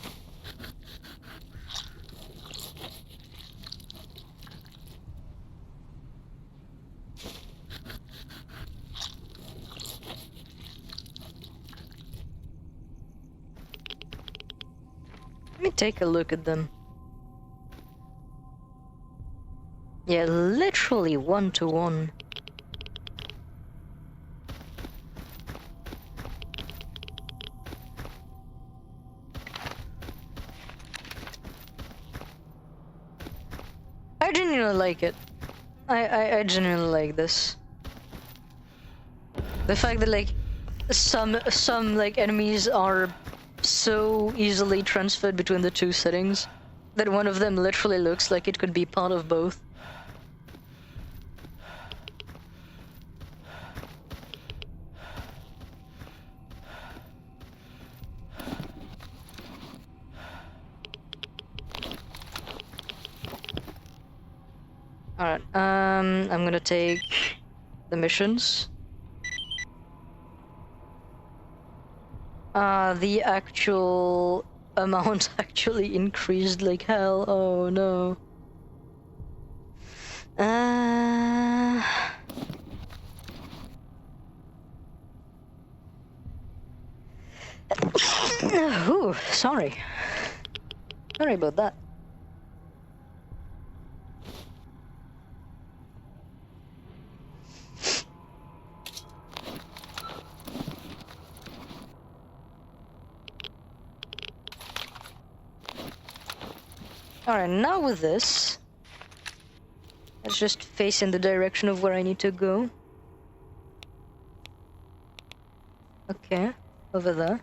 Let me take a look at them. Yeah, literally 1-to-1. I genuinely like it. I genuinely like this. The fact that like some like enemies are so easily transferred between the two settings that one of them literally looks like it could be part of both. Alright, I'm gonna take the missions. The actual amount actually increased like hell. Oh no. Ooh, sorry. Sorry about that. Alright, now with this, let's just face in the direction of where I need to go. Okay, over there.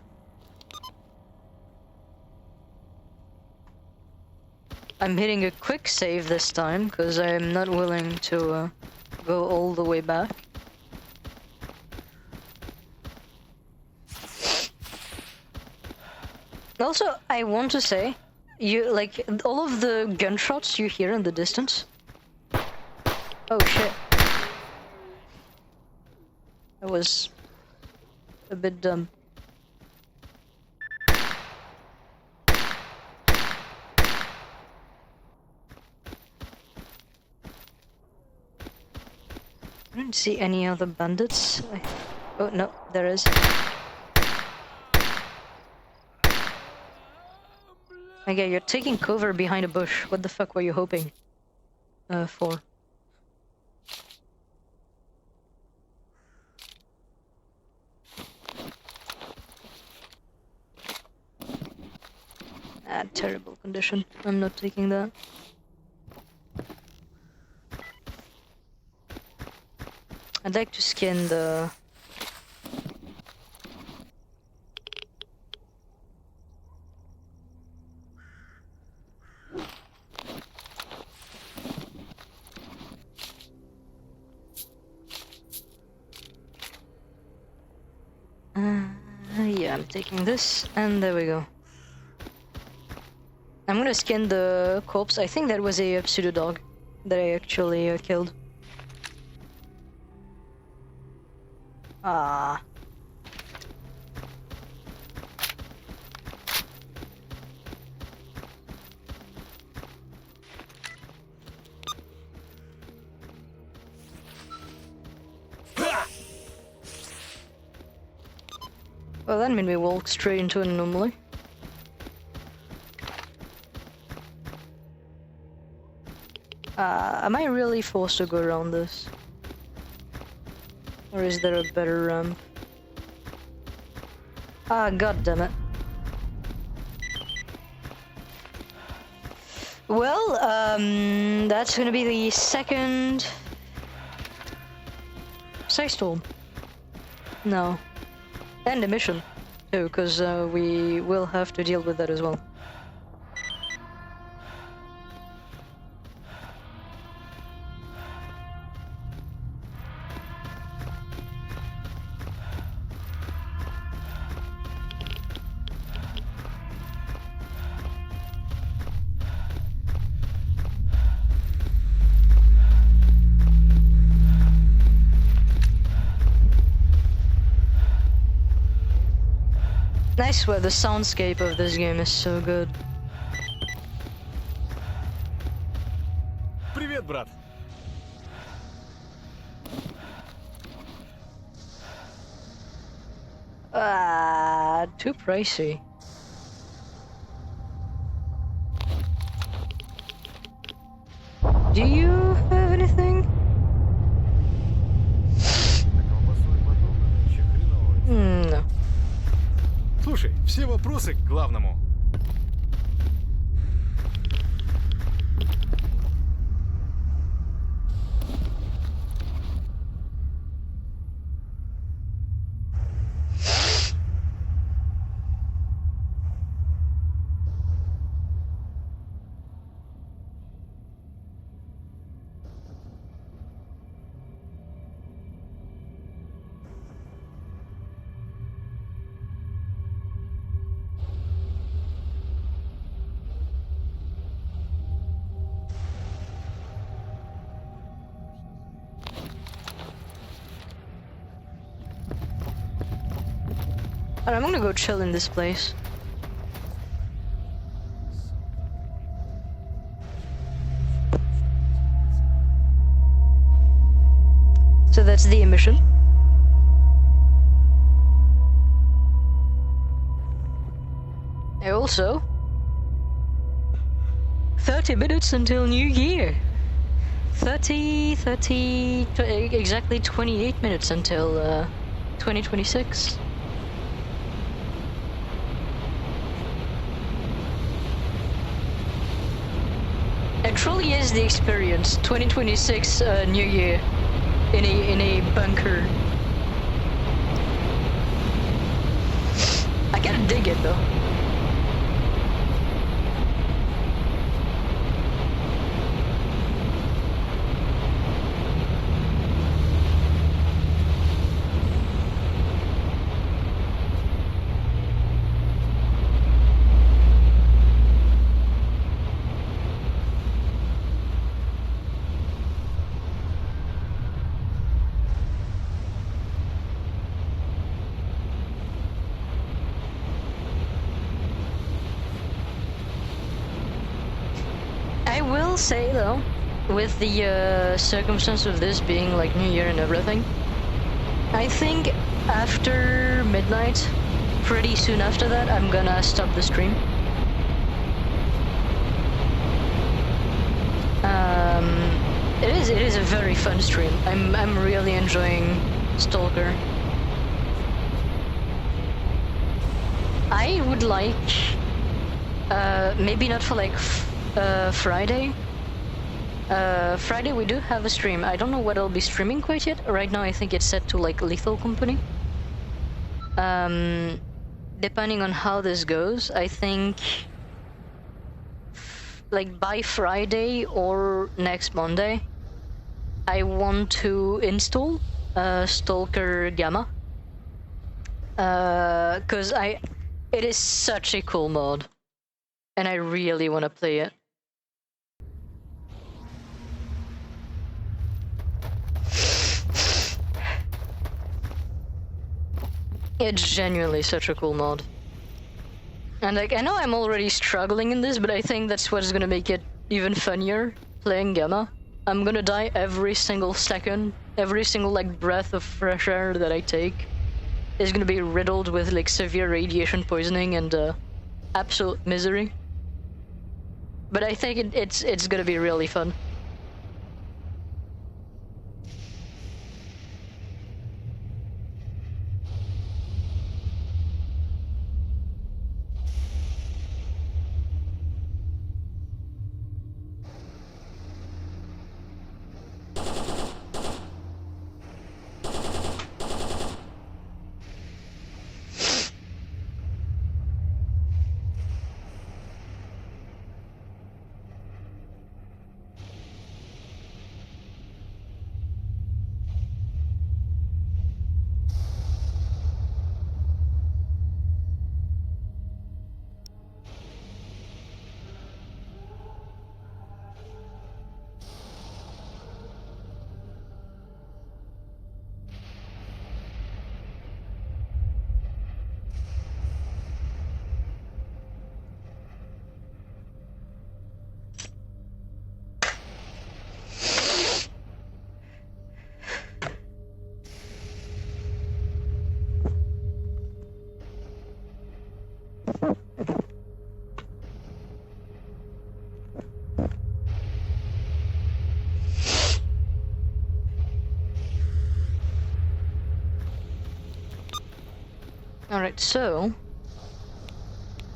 I'm hitting a quick save this time, because I'm not willing to go all the way back. Also, I want to say, you like all of the gunshots you hear in the distance. Oh shit. That was a bit dumb. I don't see any other bandits. Oh no, there is. Okay, you're taking cover behind a bush. What the fuck were you hoping for? Ah, terrible condition. I'm not taking that. I'd like to skin the... yeah, I'm taking this, and there we go. I'm gonna skin the corpse. I think that was a pseudo dog that I actually killed. Ah. Well, that made me walk straight into an anomaly. Am I really forced to go around this? Or is there a better ramp? Ah, god damn it. Well, that's gonna be the second storm. No. And emission, too, because we will have to deal with that as well. I swear the soundscape of this game is so good. Привет, брат. Too pricey. Do you have anything? No. Слушай, все вопросы к главному. Alright, I'm gonna go chill in this place. So that's the emission. And also, 30 minutes until New Year. 30, exactly 28 minutes until 2026. It truly is the experience. 2026 New Year in a bunker. I gotta dig it though. I will say though, with the circumstance of this being like New Year and everything, I think after midnight, pretty soon after that, I'm gonna stop the stream. It is a very fun stream. I'm really enjoying S.T.A.L.K.E.R. I would like, maybe not for like Friday. Friday we do have a stream. I don't know what I'll be streaming quite yet. Right now I think it's set to like Lethal Company. Depending on how this goes, I think like by Friday or next Monday, I want to install S.T.A.L.K.E.R Gamma. Cause it is such a cool mod. And I really want to play it. It's genuinely such a cool mod. And like, I know I'm already struggling in this, but I think that's what's gonna make it even funnier, playing Gamma. I'm gonna die every single second, every single like breath of fresh air that I take is gonna be riddled with like severe radiation poisoning and absolute misery. But I think it's gonna be really fun. Alright, so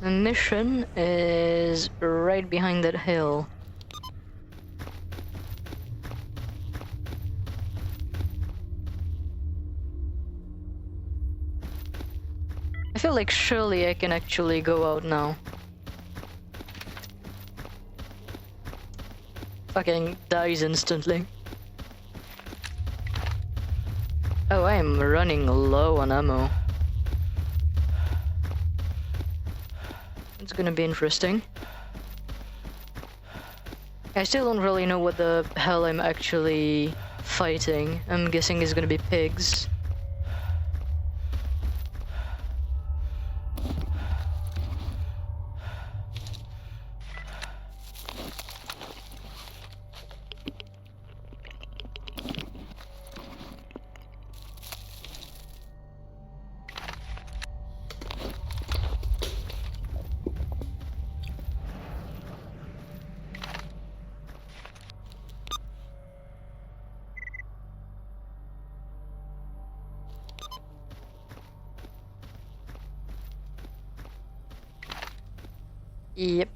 the mission is right behind that hill. I feel like surely I can actually go out now. Fucking dies instantly. Oh, I am running low on ammo. It's gonna be interesting. I still don't really know what the hell I'm actually fighting. I'm guessing it's gonna be pigs. Yep.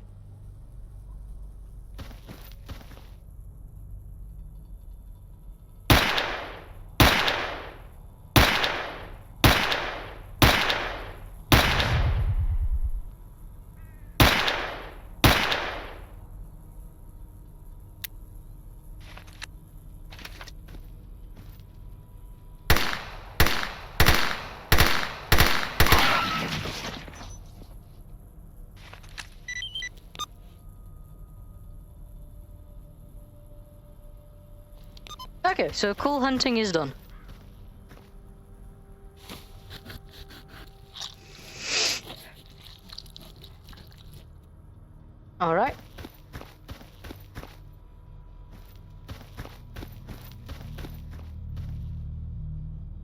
Okay, so cool hunting is done. Alright.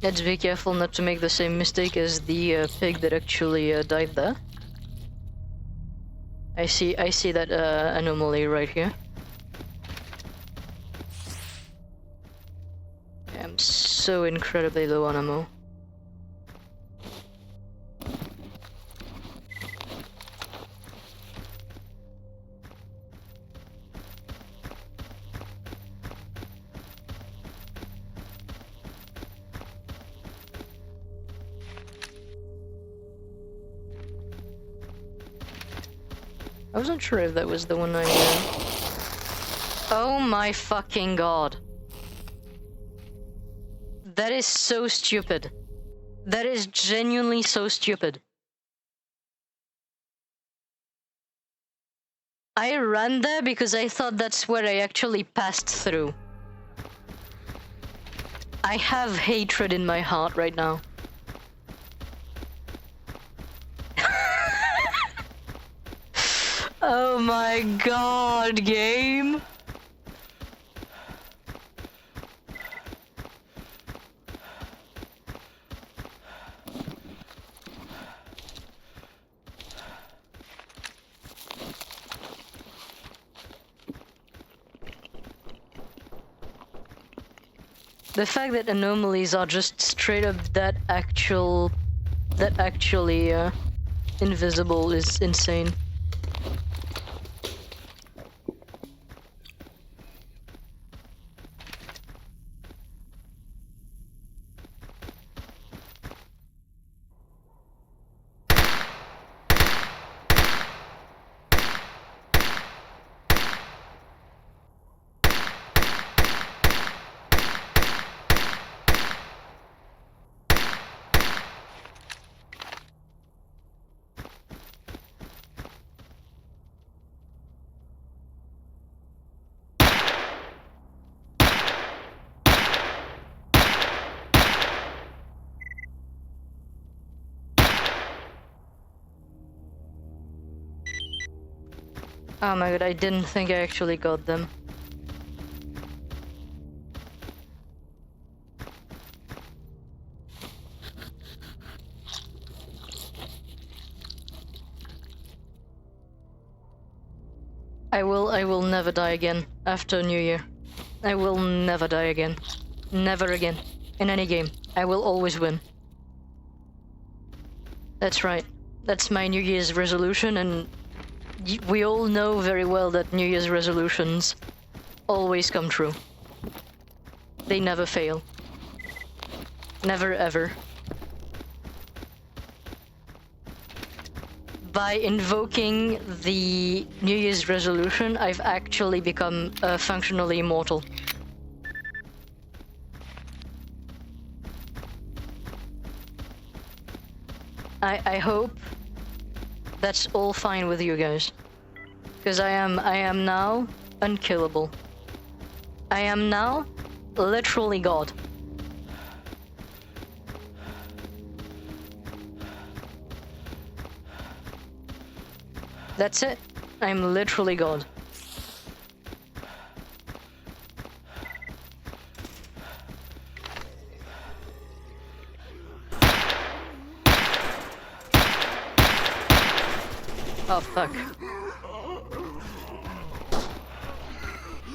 Let's be careful not to make the same mistake as the pig that actually died there. I see that anomaly right here. I'm so incredibly low on ammo. I wasn't sure if that was the one I... Oh my fucking god. That is so stupid. That is genuinely so stupid. I ran there because I thought that's where I actually passed through. I have hatred in my heart right now. Oh my god, game. The fact that anomalies are just straight up that actually invisible is insane. Oh my god, I didn't think I actually got them. I will never die again after New Year. I will never die again. Never again. In any game. I will always win. That's right. That's my New Year's resolution, and we all know very well that New Year's resolutions always come true. They never fail. Never ever. By invoking the New Year's resolution, I've actually become functionally immortal. I hope that's all fine with you guys. Because I am now unkillable. I am now literally God. That's it. I'm literally God. Oh fuck.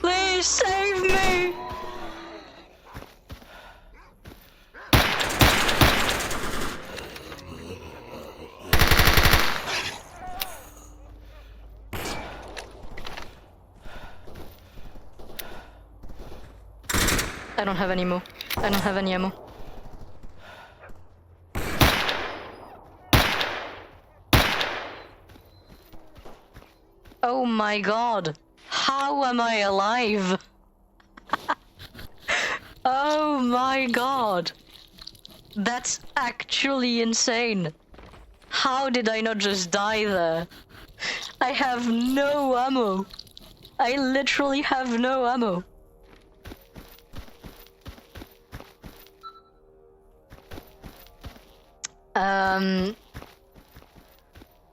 Please save me! I don't have any ammo. I don't have any ammo. Oh my god. How am I alive? Oh my god. That's actually insane. How did I not just die there? I have no ammo. I literally have no ammo.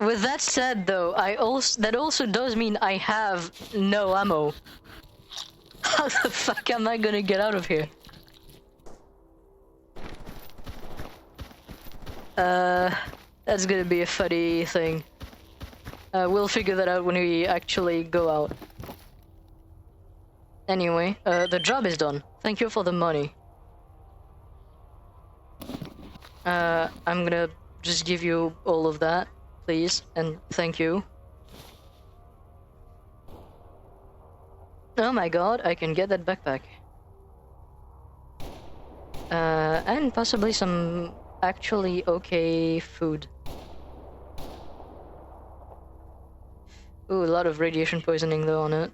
With that said though, that also does mean I have no ammo. How the fuck am I gonna get out of here? That's gonna be a funny thing. We'll figure that out when we actually go out. Anyway, the job is done. Thank you for the money. I'm gonna just give you all of that, please, and thank you. Oh my god, I can get that backpack. And possibly some actually okay food. Ooh, a lot of radiation poisoning though on it.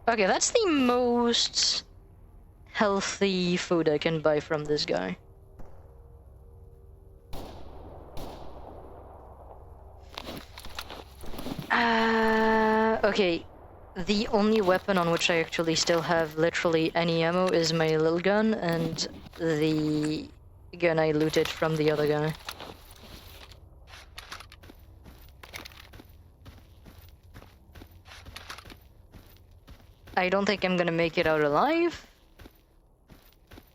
Okay, that's the most healthy food I can buy from this guy. Okay. The only weapon on which I actually still have literally any ammo is my little gun and the gun I looted from the other guy. I don't think I'm gonna make it out alive.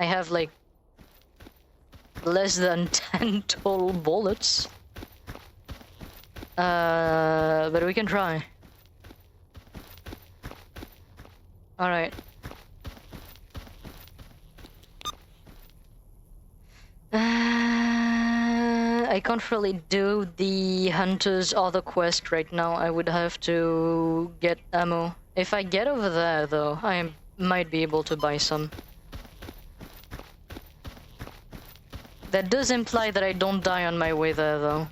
I have like less than 10 total bullets. But we can try. Alright. I can't really do the hunter's other quest right now. I would have to get ammo. If I get over there, though, I might be able to buy some. That does imply that I don't die on my way there, though.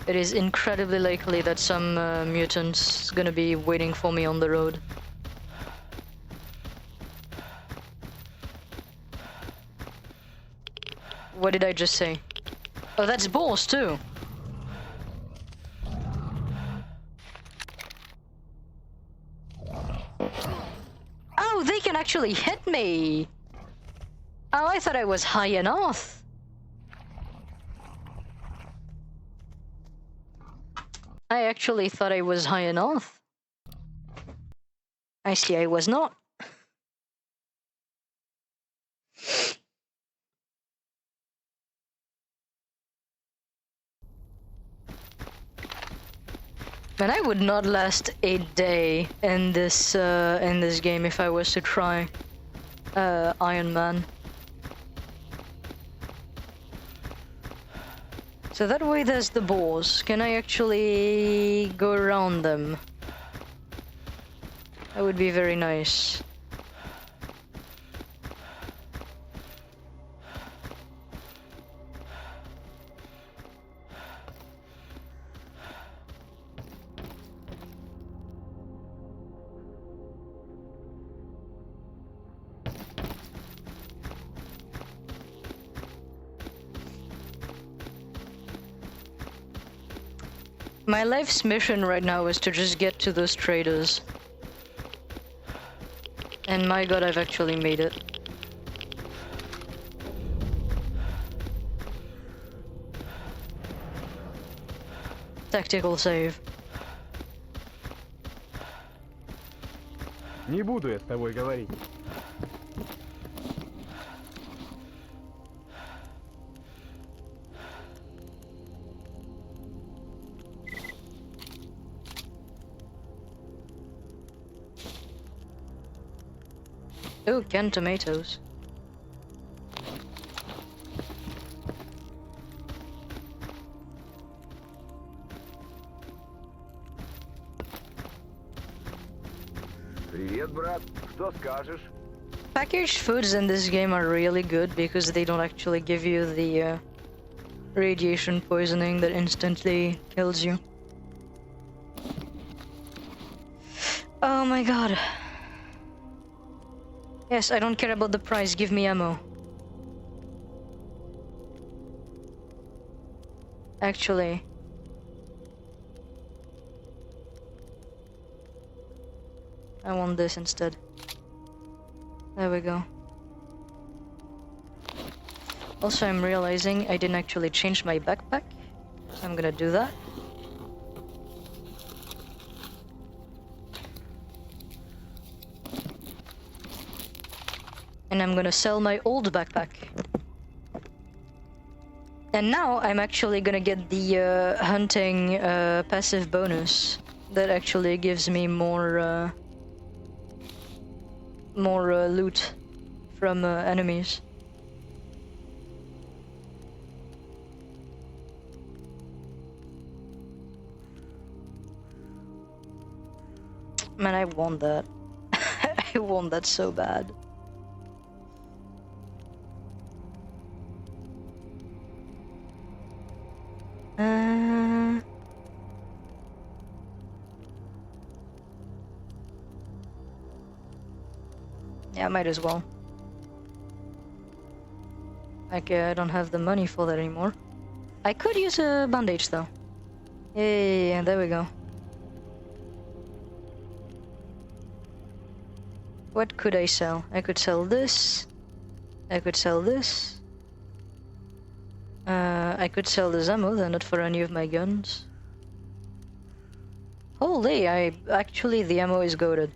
It is incredibly likely that some mutant's gonna be waiting for me on the road. What did I just say? Oh, that's balls too. Oh, they can actually hit me. Oh, I thought I was high enough. I actually thought I was high enough. I see I was not. Man, I would not last a day in this game if I was to try Iron Man. So that way there's the boars. Can I actually go around them? That would be very nice. My life's mission right now is to just get to those traders. And my god, I've actually made it. Tactical save. Не буду я с тобой говорить. Oh, canned tomatoes. Привет, брат. Что скажешь? Packaged foods in this game are really good because they don't actually give you the radiation poisoning that instantly kills you. Oh my god. Yes, I don't care about the price, give me ammo. Actually. I want this instead. There we go. Also, I'm realizing I didn't actually change my backpack, so I'm gonna do that. And I'm gonna sell my old backpack. And now I'm actually gonna get the hunting passive bonus that actually gives me more loot from enemies. Man, I want that. I want that so bad. Yeah, I might as well. Like, I don't have the money for that anymore. I could use a bandage though. Yeah, there we go. What could I sell? I could sell this. I could sell this. I could sell this ammo, they're not for any of my guns. Holy, actually the ammo is goated.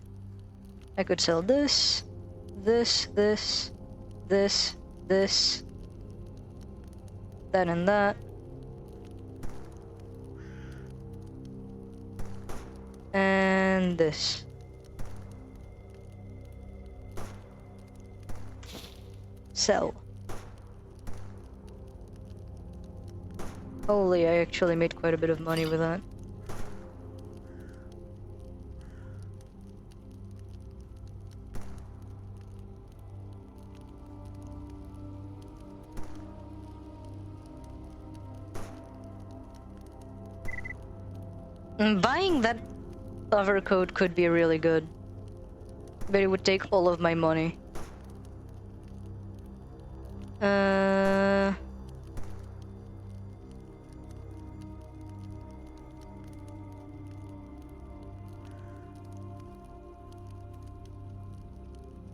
I could sell this, this, that and that. And this. Sell. Holy, I actually made quite a bit of money with that. Buying that overcoat could be really good, but it would take all of my money.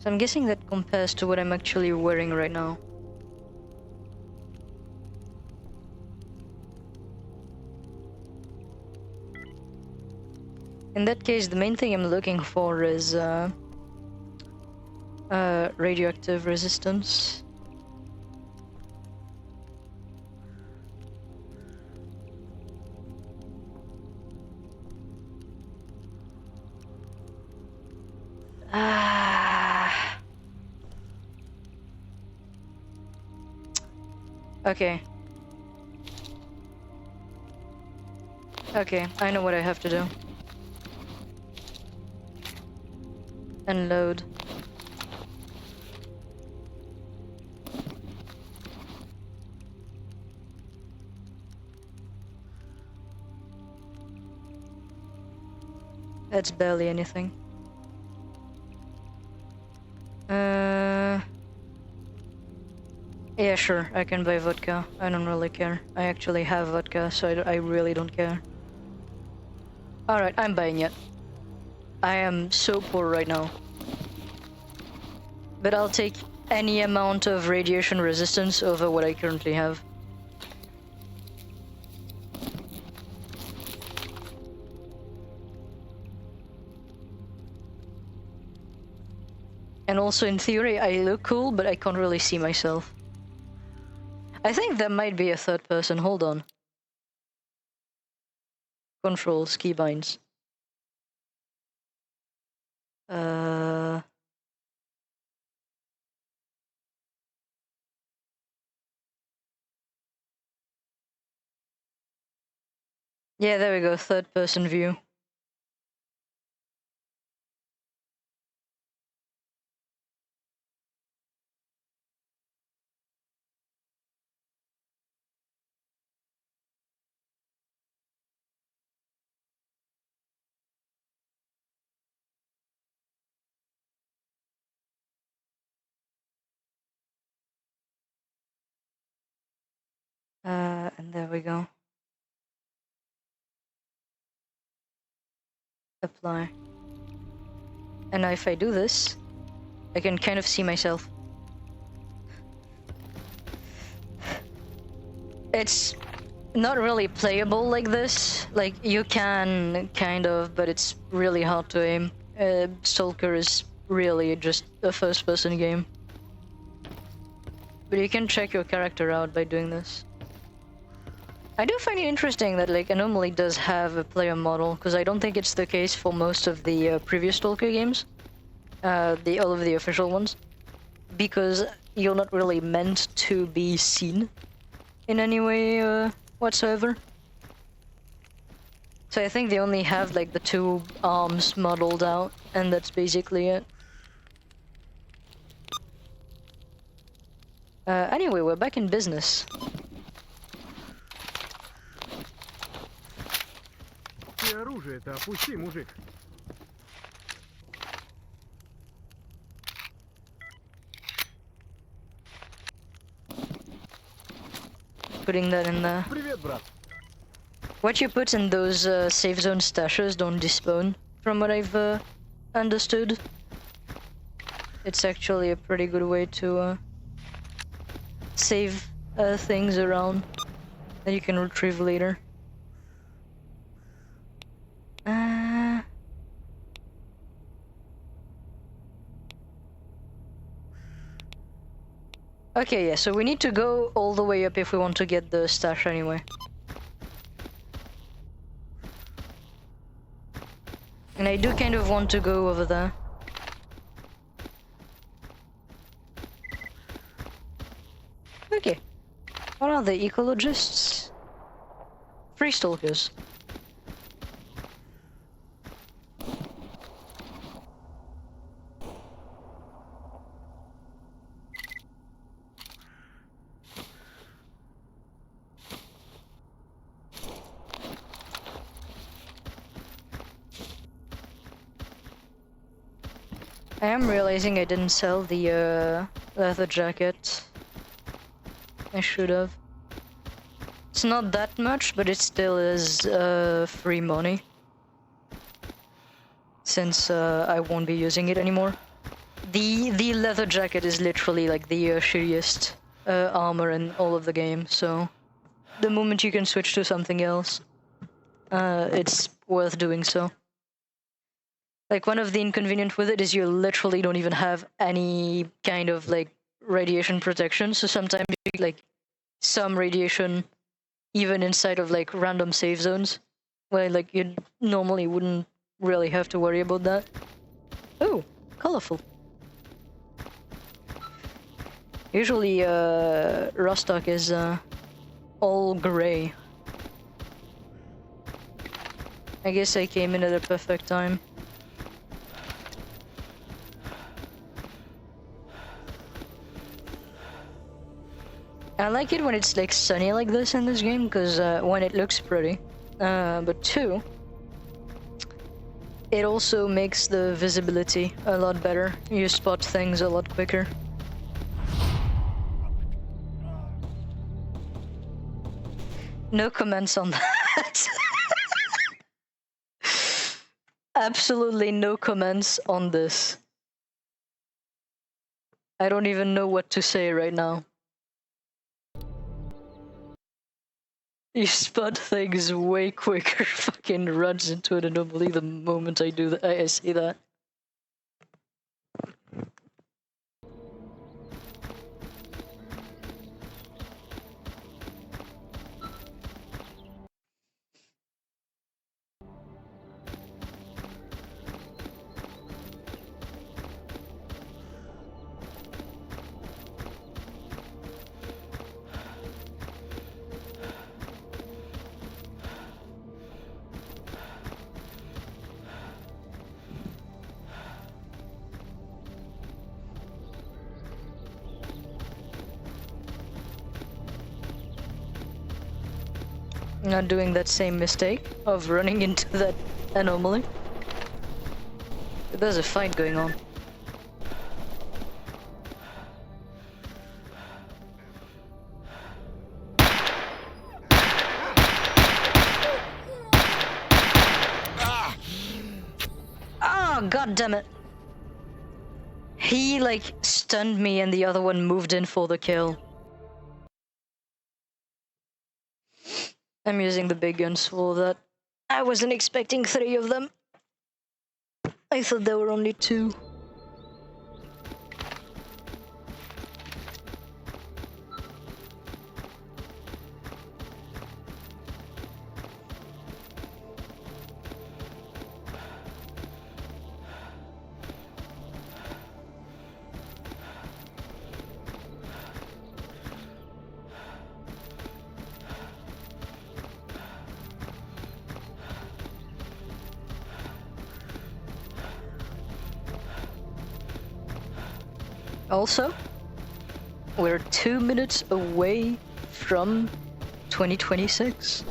So I'm guessing that compares to what I'm actually wearing right now. In that case, the main thing I'm looking for is radioactive resistance. Okay. Okay, I know what I have to do. Unload. That's barely anything. Yeah, sure, I can buy vodka. I don't really care. I actually have vodka, so I really don't care. Alright, I'm buying it. I am so poor right now. But I'll take any amount of radiation resistance over what I currently have. And also, in theory, I look cool, but I can't really see myself. I think there might be a third person. Hold on. Controls, keybinds. Yeah, there we go. Third person view. And there we go. Apply. And now if I do this, I can kind of see myself. It's not really playable like this. Like, you can, kind of, but it's really hard to aim. S.T.A.L.K.E.R is really just a first-person game. But you can check your character out by doing this. I do find it interesting that, like, Anomaly does have a player model, because I don't think it's the case for most of the previous S.T.A.L.K.E.R games. All of the official ones. Because you're not really meant to be seen in any way whatsoever. So I think they only have like the two arms modeled out, and that's basically it. Anyway, we're back in business. Ты оружие-то опусти, мужик. Putting that in there. Привет, брат. What you put in those safe zone stashes don't despawn, from what I've understood. It's actually a pretty good way to save things around that you can retrieve later. Okay, yeah, so we need to go all the way up if we want to get the stash anyway. And I do kind of want to go over there. Okay. What are the ecologists? Free stalkers. I am realizing I didn't sell the leather jacket. I should have. It's not that much, but it still is free money. Since I won't be using it anymore. The leather jacket is literally like the shittiest armor in all of the game, so the moment you can switch to something else, it's worth doing so. Like, one of the inconvenience with it is you literally don't even have any kind of, like, radiation protection, so sometimes you get, like, some radiation even inside of, like, random safe zones, where, like, you normally wouldn't really have to worry about that. Oh, colorful. Usually, Rostock is all gray. I guess I came in at the perfect time. I like it when it's like sunny like this in this game, because one, it looks pretty, but two, it also makes the visibility a lot better. You spot things a lot quicker. No comments on that. Absolutely no comments on this. I don't even know what to say right now. You spot things way quicker. Fucking runs into an anomaly the moment I do that. I see that. Not doing that same mistake of running into that anomaly. There's a fight going on. Ah, god damn it. He like stunned me and the other one moved in for the kill. I'm using the big guns for that. I wasn't expecting 3 of them. I thought there were only 2. Also, we're 2 minutes away from 2026.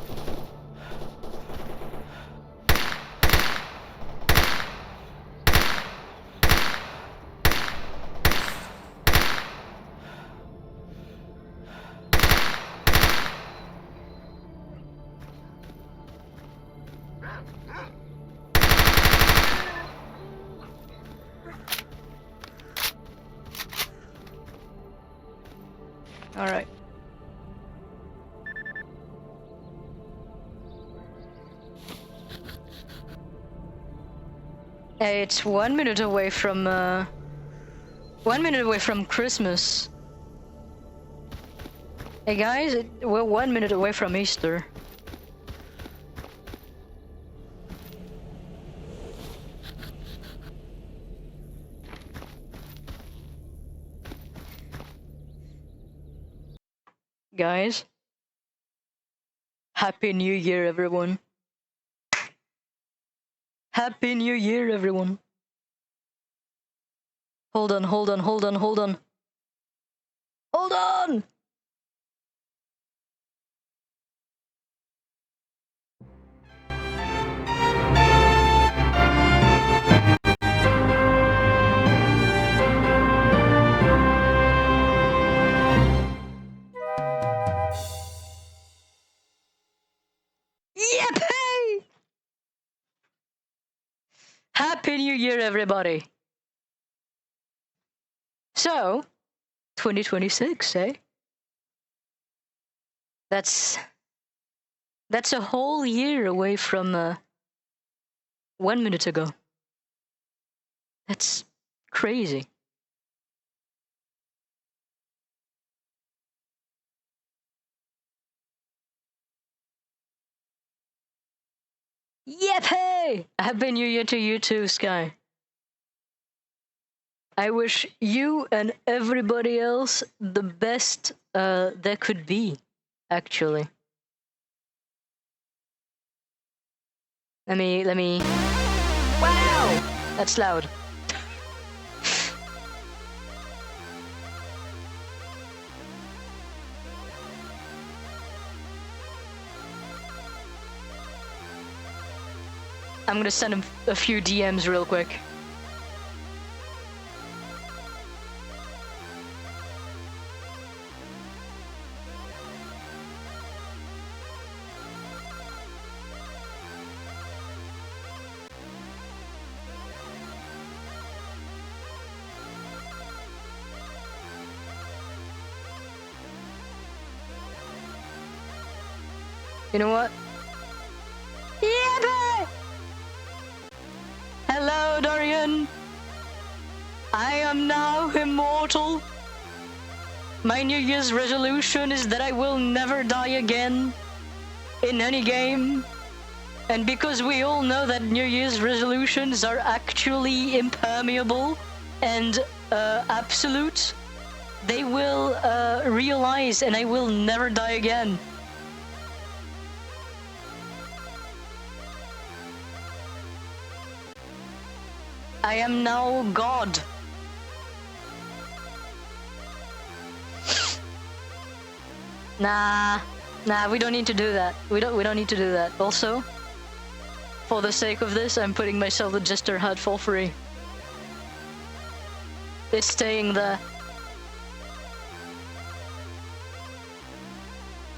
All right. It's 1 minute away from 1 minute away from Christmas. Hey guys, we're 1 minute away from Easter. Guys, Happy New Year, everyone. Happy New Year, everyone. Hold on, hold on, hold on, hold on. Hold on! Yippee! Happy New Year, everybody. So, 2026, eh? That's a whole year away from 1 minute ago. That's crazy. Yippee! Happy New Year to you too, Sky. I wish you and everybody else the best there could be, actually. Let me. Wow! That's loud. I'm gonna send him a few DMs real quick. You know what? Yeah, boy! Hello, Dorian. I am now immortal. My New Year's resolution is that I will never die again in any game. And because we all know that New Year's resolutions are actually impermeable and absolute, they will realize and I will never die again. I am now God. Nah, we don't need to do that. We don't need to do that. Also, for the sake of this, I'm putting myself the Jester hut for free. It's staying there.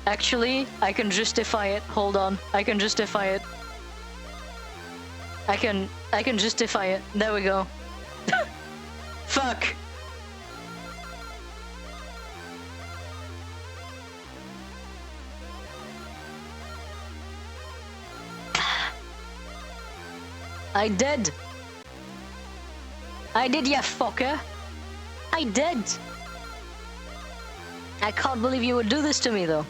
Actually, I can justify it. Hold on, I can justify it. I can justify it. There we go. Fuck. I did. I did, ya fucker. I did. I can't believe you would do this to me, though.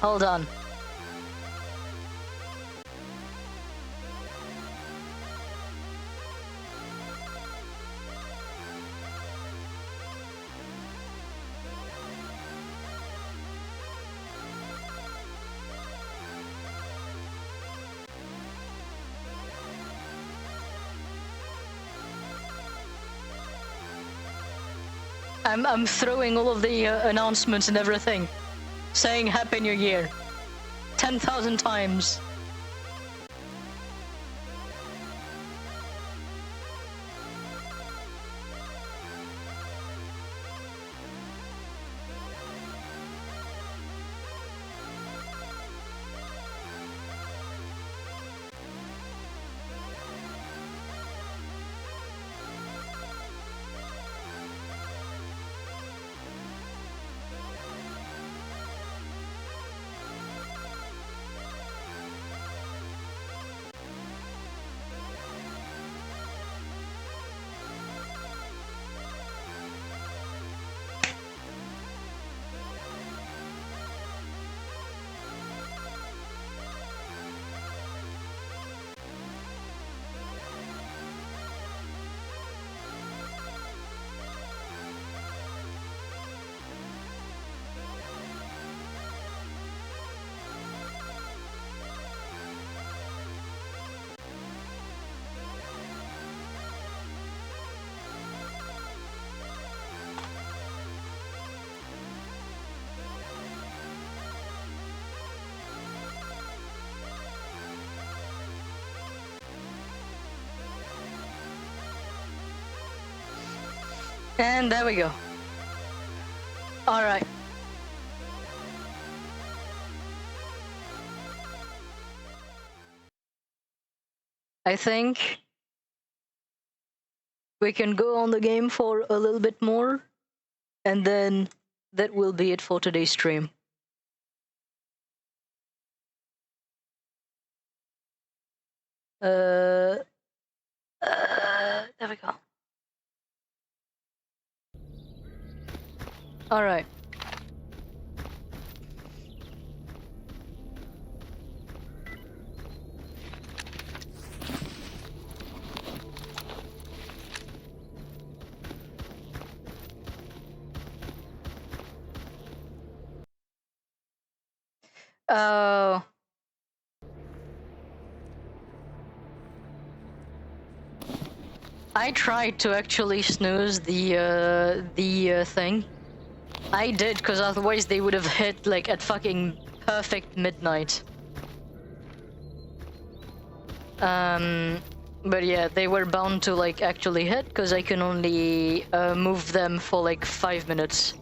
Hold on. I'm throwing all of the announcements and everything, saying Happy New Year 10,000 times. And there we go. All right. I think we can go on the game for a little bit more, and then that will be it for today's stream. There we go. All right. Oh. I tried to actually snooze the thing. I did, because otherwise they would have hit like at fucking perfect midnight. But yeah, they were bound to like actually hit because I can only move them for like 5 minutes.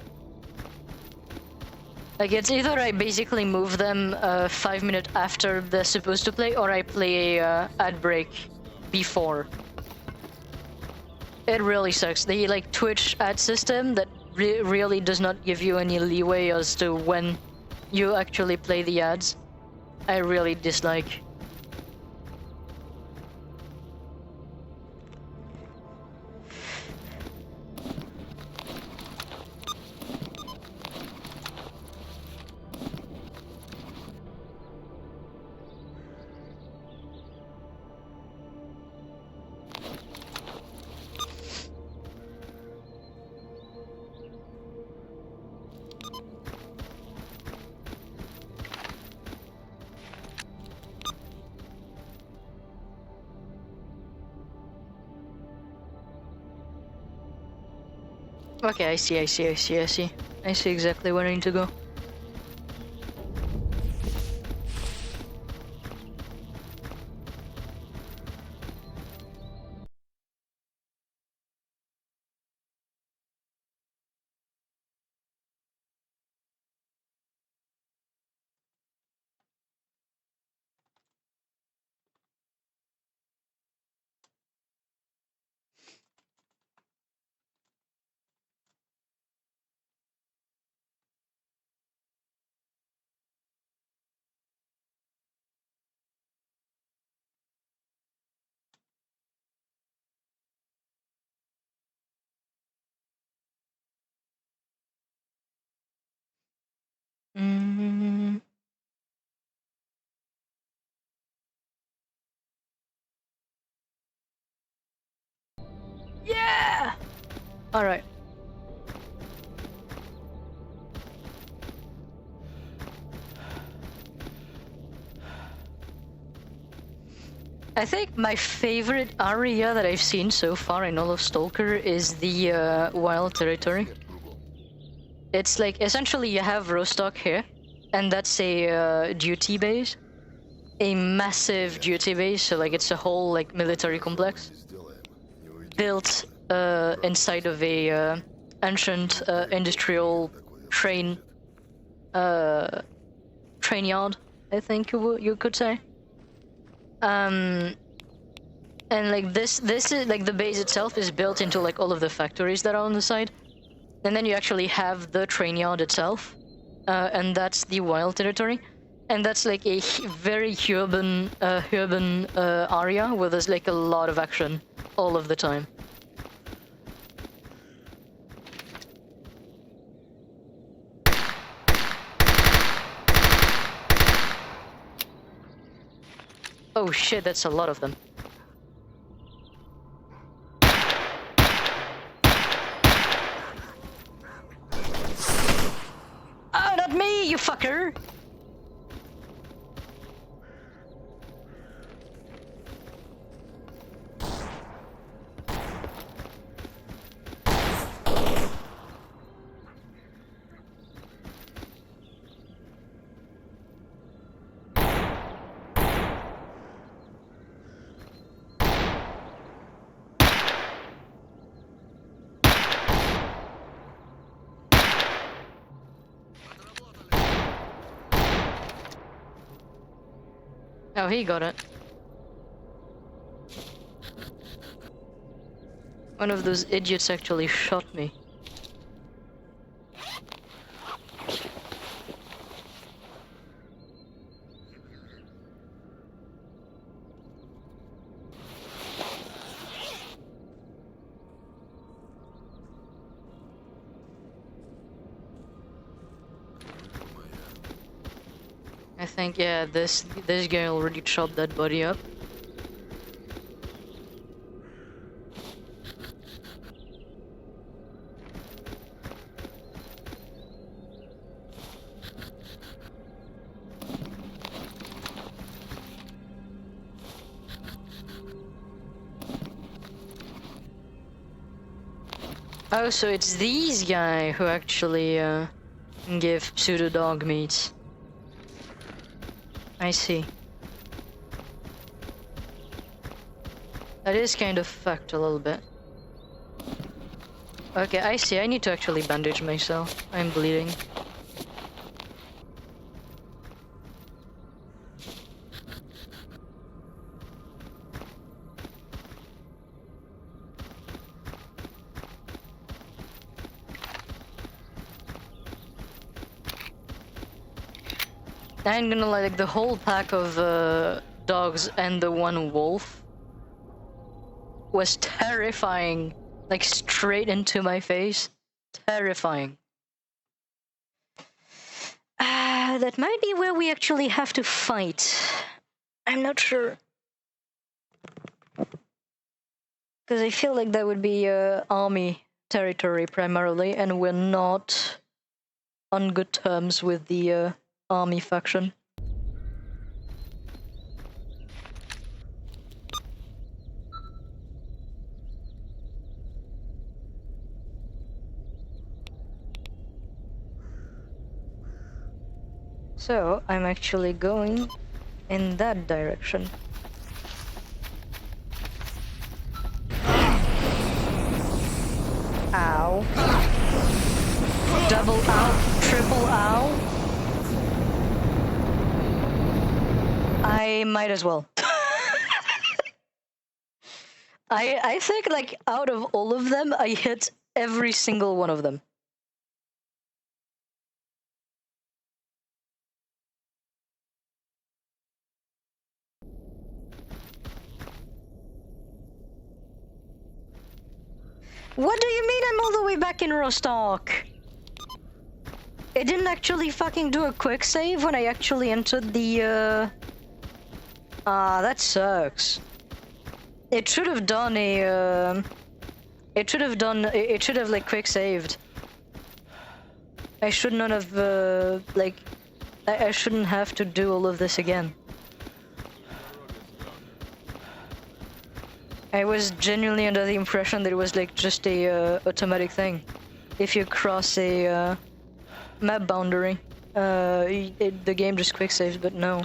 Like it's either I basically move them 5 minutes after they're supposed to play, or I play a ad break before. It really sucks. The like Twitch ad system that really does not give you any leeway as to when you actually play the ads. I really dislike. Okay, I see. I see exactly where I need to go. Mm. Yeah! Alright. I think my favorite area that I've seen so far in all of S.T.A.L.K.E.R is the wild territory. It's like essentially you have Rostock here, and that's a duty base, a massive duty base. So like it's a whole like military complex built inside of a ancient industrial train train yard, I think you could say. And like this is like the base itself is built into like all of the factories that are on the side, and then you actually have the train yard itself, and that's the wild territory, and that's like a very urban area where there's like a lot of action all of the time. Oh shit, that's a lot of them. Oh, not me, you fucker! Oh, he got it. One of those idiots actually shot me. I think, yeah, this guy already chopped that body up. Oh, so it's these guy who actually give pseudo dog meat. I see. That is kind of fucked a little bit. Okay, I see. I need to actually bandage myself. I'm bleeding. I'm gonna lie, like the whole pack of dogs and the one wolf was terrifying. Like straight into my face. Terrifying. That might be where we actually have to fight. I'm not sure. Because I feel like that would be army territory primarily, and we're not on good terms with the army faction. So I'm actually going in that direction. Ow. Double ow, triple ow. I might as well. I think like out of all of them, I hit every single one of them. What do you mean I'm all the way back in Rostock? It didn't actually fucking do a quick save when I actually entered the that sucks. It should have done a it should have like quick saved. I should not have like I shouldn't have to do all of this again. I was genuinely under the impression that it was like just a automatic thing. If you cross a map boundary, the game just quick saves, but no.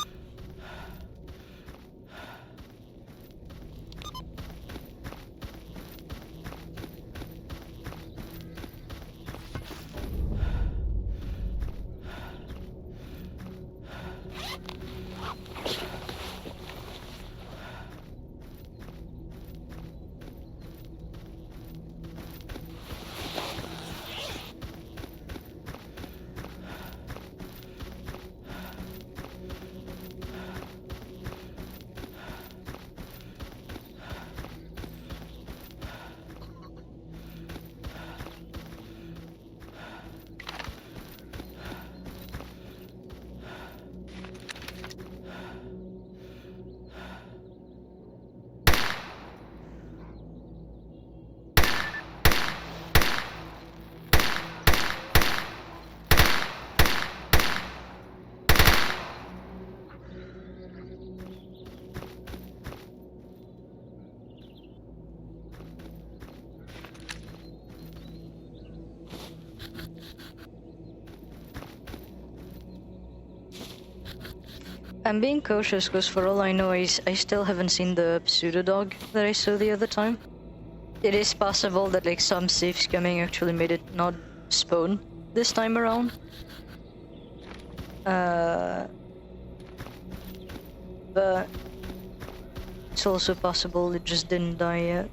I'm being cautious because for all I know, I still haven't seen the pseudo dog that I saw the other time. It is possible that like some safe scamming actually made it not spawn this time around. But it's also possible it just didn't die yet.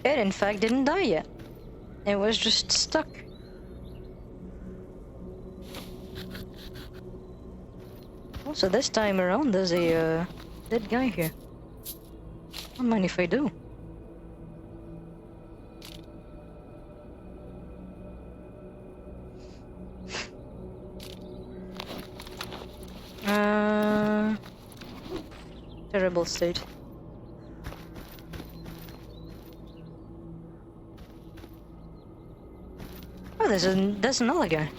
It in fact didn't die yet. It was just stuck. Also, this time around there's a dead guy here. I don't mind if I do. Terrible state. Oh, there's another guy.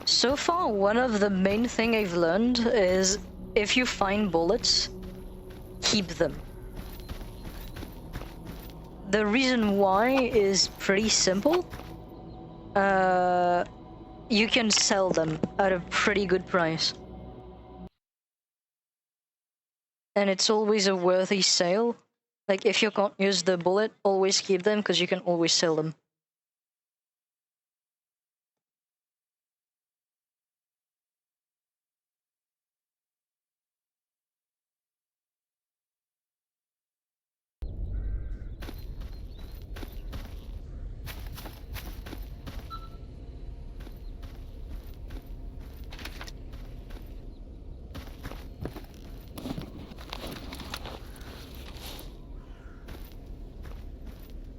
So far, one of the main thing I've learned is if you find bullets, keep them. The reason why is pretty simple. You can sell them at a pretty good price. And it's always a worthy sale. Like, if you can't use the bullet, always keep them, because you can always sell them.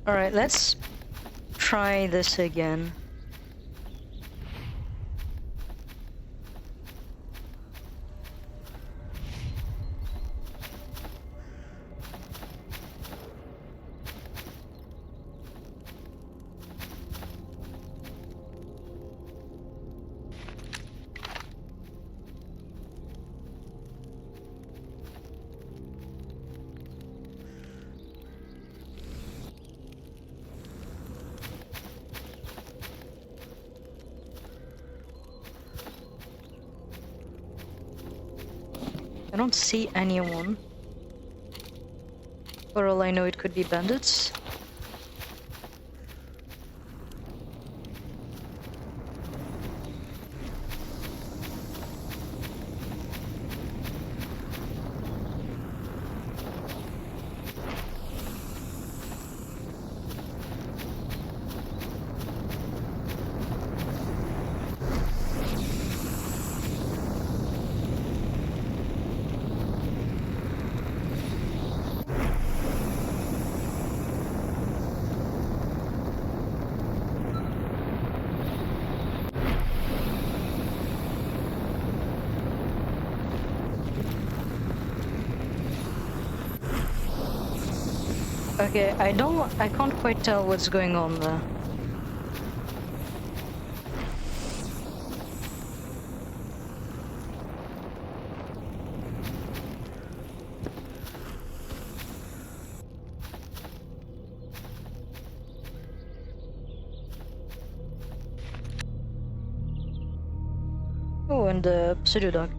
Alright, let's try this again. I don't see anyone. For all I know, it could be bandits. Okay, I can't quite tell what's going on there. Oh, and the pseudo dog.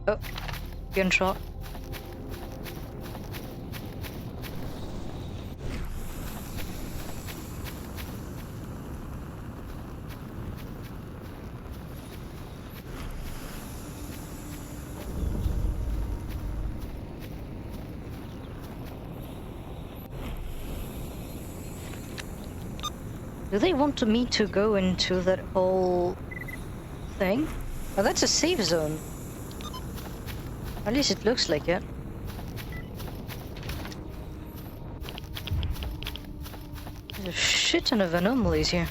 Oh, gunshot. Do they want me to go into that whole thing? Oh, that's a safe zone. At least it looks like it. There's a shit ton of anomalies here.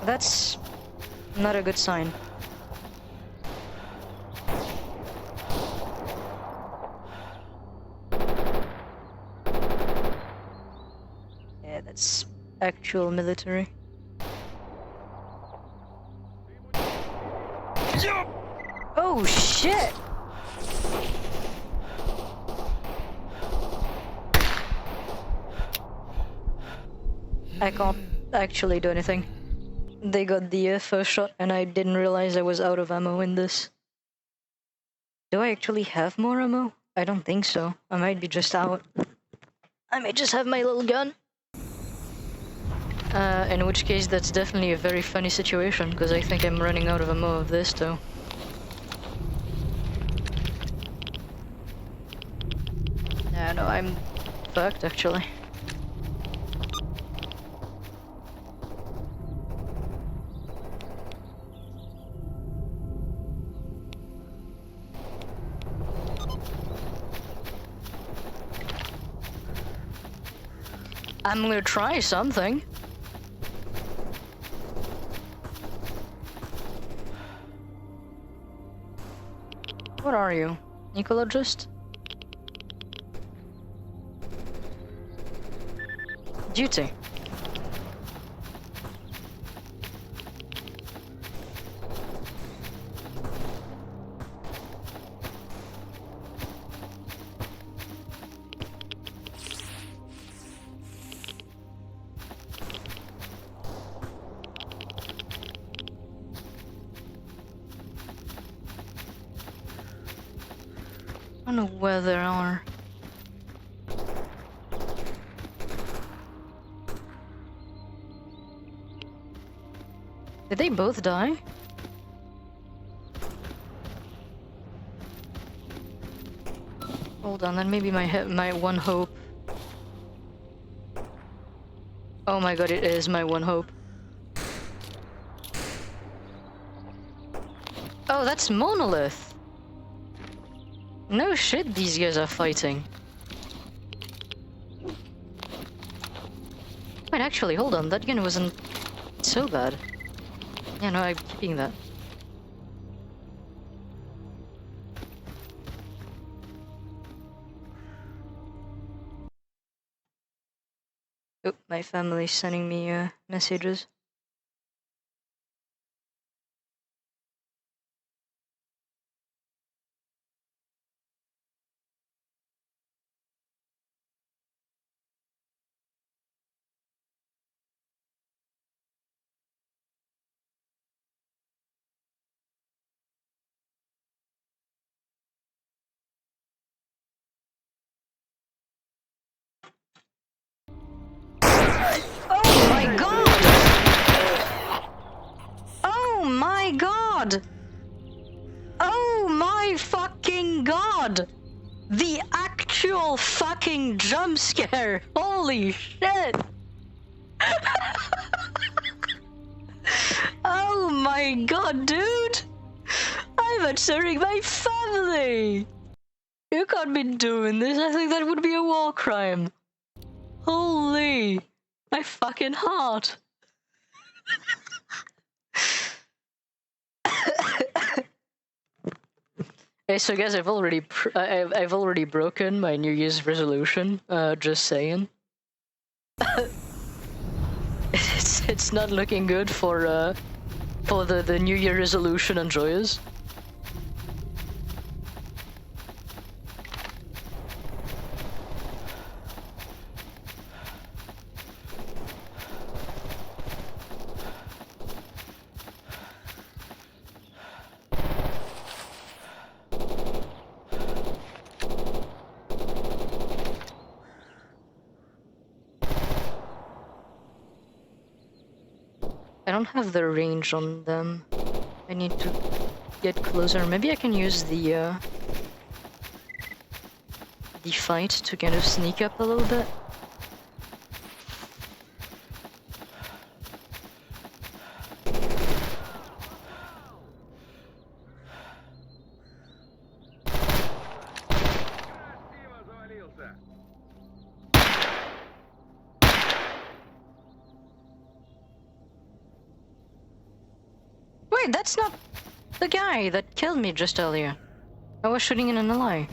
That's not a good sign. Yeah, that's actual military. Oh shit! I can't actually do anything. They got the first shot and I didn't realize I was out of ammo in this. Do I actually have more ammo? I don't think so. I might be just out. I may just have my little gun. In which case that's definitely a very funny situation, because I think I'm running out of ammo of this though. I'm fucked actually. I'm gonna try something. What are you? Ecologist? Duty. I don't know where they are. Did they both die? Hold on, that may be my one hope. Oh my god, it is my one hope. Oh, that's Monolith! No shit, these guys are fighting. Wait, actually, hold on, that gun wasn't so bad. Yeah, no, I'm keeping that. Oh, my family's sending me messages. Oh my god! Oh my god! Oh my fucking god! The actual fucking jump scare! Holy shit! Oh my god, dude! I'm answering my family! You can't be doing this, I think that would be a war crime. Holy! My fucking heart! Hey, so guys, I've already broken my New Year's resolution. Just saying. it's not looking good for the New Year resolution enjoyers. I don't have the range on them. I need to get closer. Maybe I can use the fight to kind of sneak up a little bit. Wait, that's not the guy that killed me just earlier. I was shooting in an ally.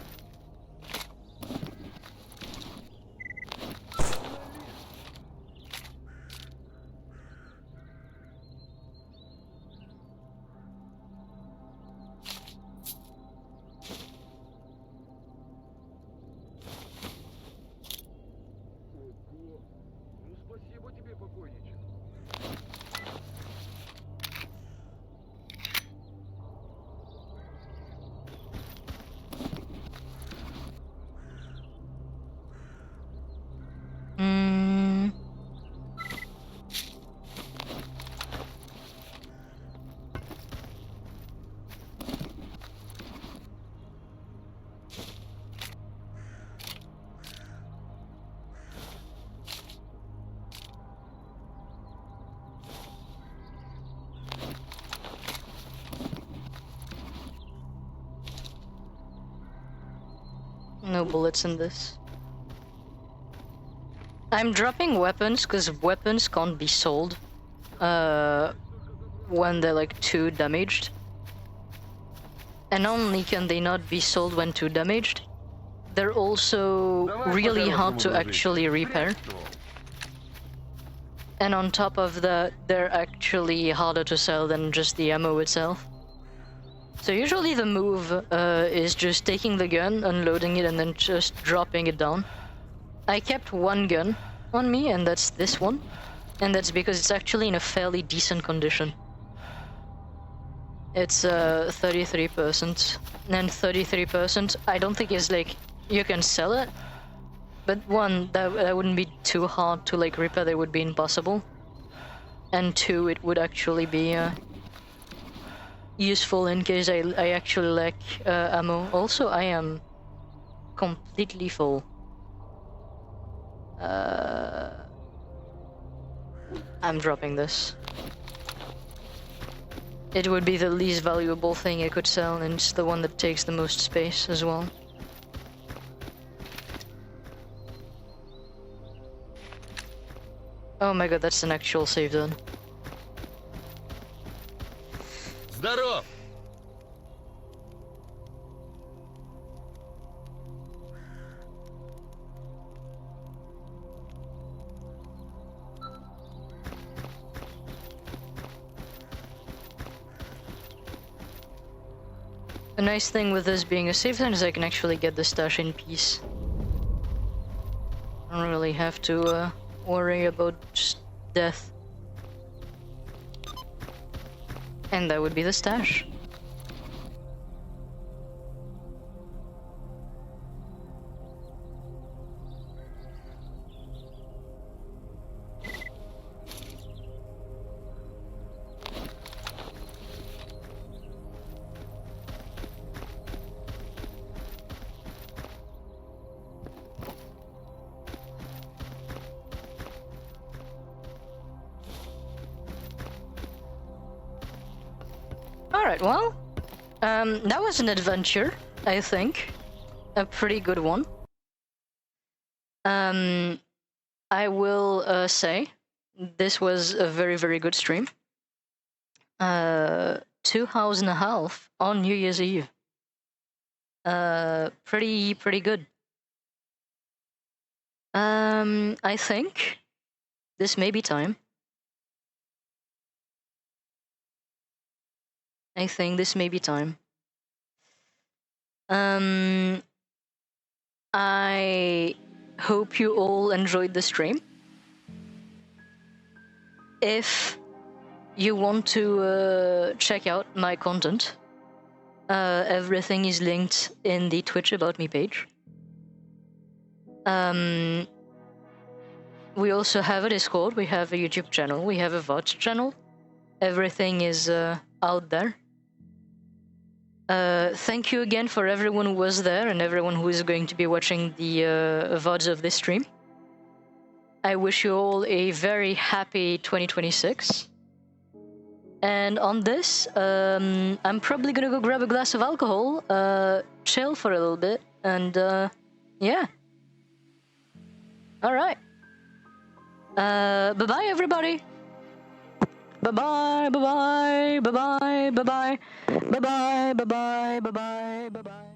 no bullets in this. I'm dropping weapons because weapons can't be sold when they're like too damaged. And not only can they not be sold when too damaged, they're also really hard to actually repair. And on top of that, they're actually harder to sell than just the ammo itself. So usually the move is just taking the gun, unloading it, and then just dropping it down. I kept one gun on me, and that's this one. And that's because it's actually in a fairly decent condition. It's 33%. And 33%, I don't think is like, you can sell it. But one, that wouldn't be too hard to like repair, that would be impossible. And two, it would actually be useful in case I actually lack ammo. Also, I am completely full. I'm dropping this. It would be the least valuable thing I could sell, and it's the one that takes the most space as well. Oh my god, that's an actual save zone. Здоров! The nice thing with this being a save zone is I can actually get the stash in peace. I don't really have to worry about just death. And that would be the stash. Alright, well, that was an adventure, I think. A pretty good one. I will say this was a very, very good stream. 2 hours and a half on New Year's Eve. Pretty good. I think this may be time. I think this may be time. I hope you all enjoyed the stream. If you want to check out my content, everything is linked in the Twitch About Me page. We also have a Discord, we have a YouTube channel, we have a VOD channel. Everything is out there. Thank you again for everyone who was there and everyone who is going to be watching the VODs of this stream. I wish you all a very happy 2026. And on this, I'm probably gonna go grab a glass of alcohol, chill for a little bit, and yeah. Alright. Bye-bye, everybody. Bye-bye, bye-bye, bye-bye, bye-bye, bye-bye, bye-bye, bye-bye, bye-bye.